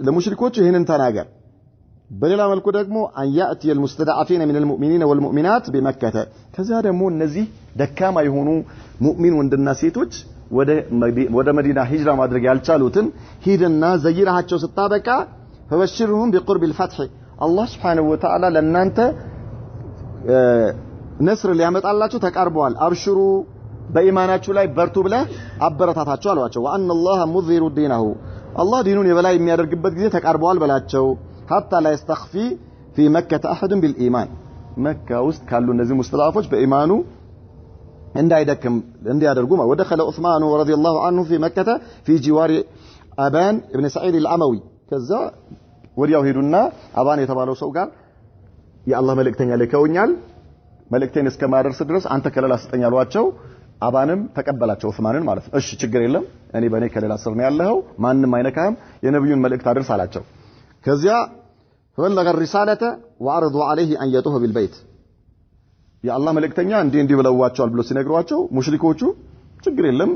A: ለሙሽሪኮች ይሄንን ተናገር በሌላ መልኩ ደግሞ አን ያእቲ المستضعفين من المؤمنين والمؤمنات بمكة ከዛ ደግሞ እነዚህ ደካማ የሆኑ ሙእሚን ወንድና ሴቶች ወደ መዲና ሂጅራ ማድረግ ያልቻሉትን ሂድና ዘይራቸው ስታበቃ فبشرهم بقرب الفتح الله سبحانه وتعالى ለናንተ ነስር ሊያመጣላችሁ ተቃርበዋል አብሽሩ በኢማናችሁ ላይ በርቱ ብለህ አበረታታቸው አሏቸው وان الله مظهر دينه الله ዲኑን የበላይ የሚያደርግበት ጊዜ ተቃርበዋል በላቸው حتى لا يستخفي في مكة أحد بالإيمان مكة وسط كانوا እነዚህ ሙስጠላፎች በኢማኑ እንዳይደክም እንዲያደርጉ ودخل عثمان رضي الله عنه في مكة في جوار أبان ابن سعيد العموي ከዛ ወዲያው ሄዱና አባን የተባለው ሰው ጋር የአላህ መልእክተኛ ልከውኛል መልእክቴን እስከማደርስ ድረስ አንተ ከለላ ስጠኝ አሏቸው አባንም ተቀበላቸው ዑስማንን ማለት ነው እሺ ችግር የለም እኔ በኔ ከለላ ስር ነው ያለው ማንንም አይነካም የነብዩን መልእክት አድርስ አላቸው ከዚያ فبلغ الرسالة وعرضوا عليه أن يطوف بالبيت يا الله መልእክተኛ እንዲህ ብለዋቸዋል ብሎ ሲነግሯቸው ሙሽሪኮቹ ችግር የለም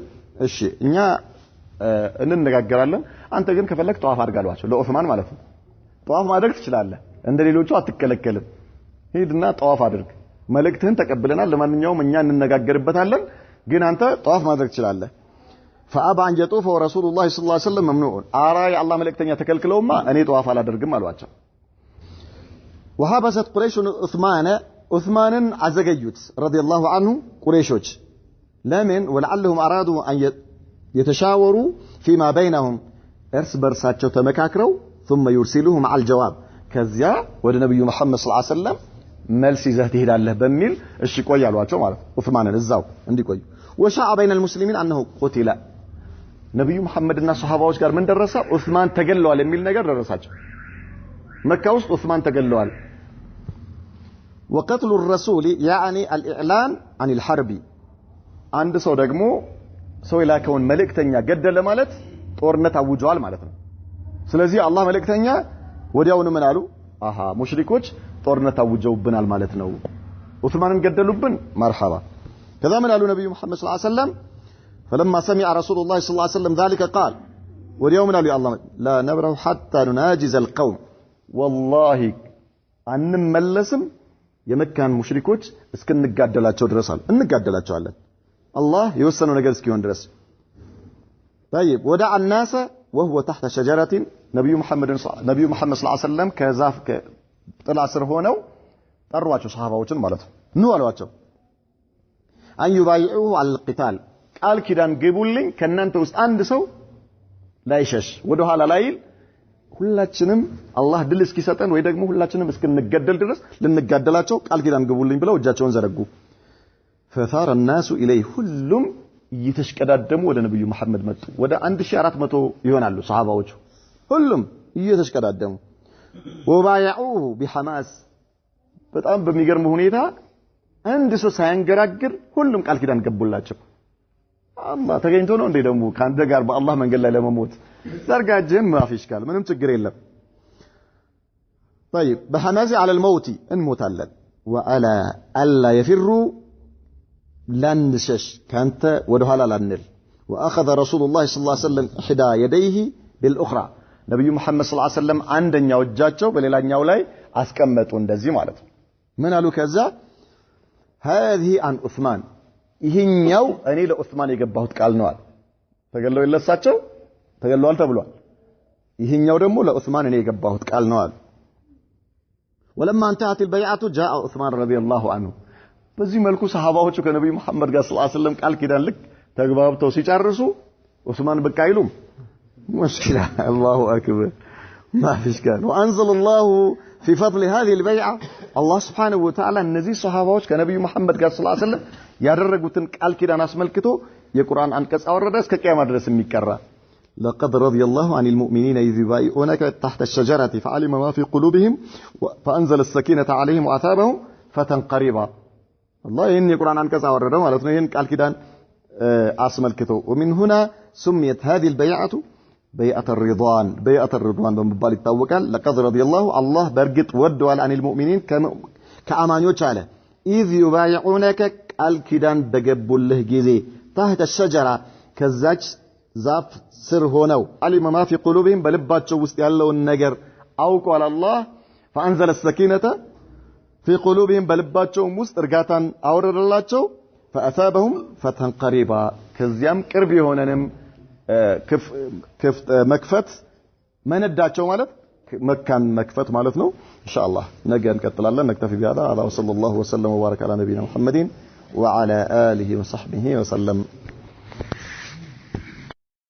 A: እሺ እኛ እንነጋገራለን አንተ ግን ከፈለክ ጧፍ አድርጋሏቸው ለዑስማን ማለት ነው ጧፍ ማድረግ ትችላለህ እንደሌሎቹ አትከለከልም ሄድና ጧፍ አድርግ መልእክትህን ተቀብለናል ለማንኛውም እኛ እንነጋገርበታለን ግን አንተ ጧፍ ማድረግ ትችላለህ فأبى أن يطوف ورسول الله صلى الله عليه وسلم ممنوع أرى يا الله ملكتني تكلكلوما أني طواف على درجم الواجب وحبست قريش عثمان عزجيت رضي الله عنه قريشوج لمن ولعلهم أرادوا أن يتشاوروا فيما بينهم إرس برساتشو تمكاكروا ثم يرسلوهم على الجواب كذا والنبي محمد صلى الله عليه وسلم ملسي زهته الله بميل الشكوية الواجب مالك عثمان الزاو عندي كوي وشاع بين المسلمين أنه قتل نبي محمد الناس صحابه قال من درسه عثمان تقلوا على الميل نجر درساج مكة وسط عثمان تقلوا على وقتل الرسول يعني الإعلان عن الحرب عند سو دغمو سو يلاكون ملእክተኛ ገደለ ማለት ጦርነት አውጇል ማለት ነው ስለዚህ አላህ መለክተኛ ወዲያውኑ ምን አሉ አሃ ሙሽሪኮች ጦርነት አውጀውብናል ማለት ነው ዑስማንን ገደሉብን مرحبا كذا من قالوا نبي محمد صلى الله عليه وسلم فلما سمع رسول الله صلى الله عليه وسلم ذلك قال واليوم قالوا يا الله لا نبره حتى نناجز القوم والله አንመለስም የመካን ሙሽሪኮች እስከንጋደላቸው ድረሳል እንጋደላቸዋለን الله يوصلوا ነገር እስኪሆን ድረስ طيب ودع الناس وهو تحت شجرة نبي محمد صلى الله عليه وسلم ከዛፍ ጥላ ስር ሆነው ጠሯቸው ሰሃባዎችን ማለት ነው አሏቸው أن يبايعوه على القتال قال كدان ግቡልኝ ከናንተ ውስጥ አንድ ሰው ላይሸሽ ወደ ኋላ ላይል ሁላችንም አላህ ድል እስኪሰጠን ወይ ደግሞ ሁላችንም እስክንገደል ድረስ ልንጋደላቸው ቃል ኪዳን ግቡልኝ ብለው እጃቸውን ዘረጉ فثار الناس اليه ሁሉም እየተሽቀዳደሙ ወደ ነብዩ መሐመድ መጡ ወደ 1400 ይሆናሉ ሰሃባዎቹ ሁሉም እየተሽቀዳደሙ وبايعوه بحماس በጣም በሚገርም ሁኔታ አንድ ሰው ሳይንገራግር ሁሉም ቃል ኪዳን ገቡላቸው አላህ ተገኝቶ ነው እንዴ ደግሞ ካንተ ጋር በአላህ መንገድ ላይ ለመሞት ዘርጋጀም ማፊሽካል ምንም ችግር የለም طيب بحماس على الموت እንሞታለን وعلى الا يفروا لنشش كانت ودهالا لنل واخذ رسول الله صلى الله عليه وسلم احدى يديه بالاخرى نبي محمد صلى الله عليه وسلم አንደኛው እጃቸው በሌላኛው ላይ አስቀመጡ እንደዚህ ማለት ነው ምን አሉ ከዛ هذه عن عثمان ይሄኛው እኔ ለዑስማን የገባሁት ቃል ነው አለ ተገለው ይለሳቸው ተገለዋል ተብሏል ይሄኛው ደግሞ ለዑስማን እኔ የገባሁት ቃል ነው አለ ولما انتهت البيعه جاء عثمان رضي الله عنه በዚህ መልኩ ሰሃባዎቹ ከነብዩ መሐመድ ጋር ሰለላሁ ዐለይሂ ወሰለም ቃል ኪዳን ልክ ተግባብተው ሲጨርሱ ዑስማን በቃ አይሉም ሙሽኪላ الله اكبر ما فيش كان وانزل الله في فضل هذه البيعه الله سبحانه وتعالى እነዚህ ሰሃባዎች ከነብዩ መሐመድ ጋር ሰለላሁ ዐለይሂ ወሰለም ያደረጉትን ቃል ኪዳን አስመልክቶ የቁርአን አንቀጽ አወረደ እስከ ቂያማ ድረስ የሚቀራ لقد رضي الله عن المؤمنين إذ يبايعونك تحت الشجرة فعلم ما في قلوبهم فأنزل السكينة عليهم وأثابهم فتى قريبا الله إن القرآن أنكس أورده ولكن إن قال كده أسمل كتو ومن هنا سميت هذه البيعة بيعة الرضوان بمبالي التوكل لقد رضي الله برقت ود عن المؤمنين كأمان يوچاله إذ يبايعونك قال كده دقب الله جزي تحت الشجرة كزاج ዛፍ ስር ሆነው علم ما في قلوبهم በልባቸው ውስጥ ያለውን ነገር አውቀዋል አላህ فأنزل السكينة في قلوبهم بلباتهم وسط إرقاتان أورد الله فأثابهم فتحا قريبا كزيام كربي هوننم كف مكفت ما ندعشو مالت مكان مكفت مالتنا إن شاء الله نجي نكتل الله نكتفي بهذا على وصلى الله وسلم وبارك على نبينا محمد وعلى آله وصحبه وسلم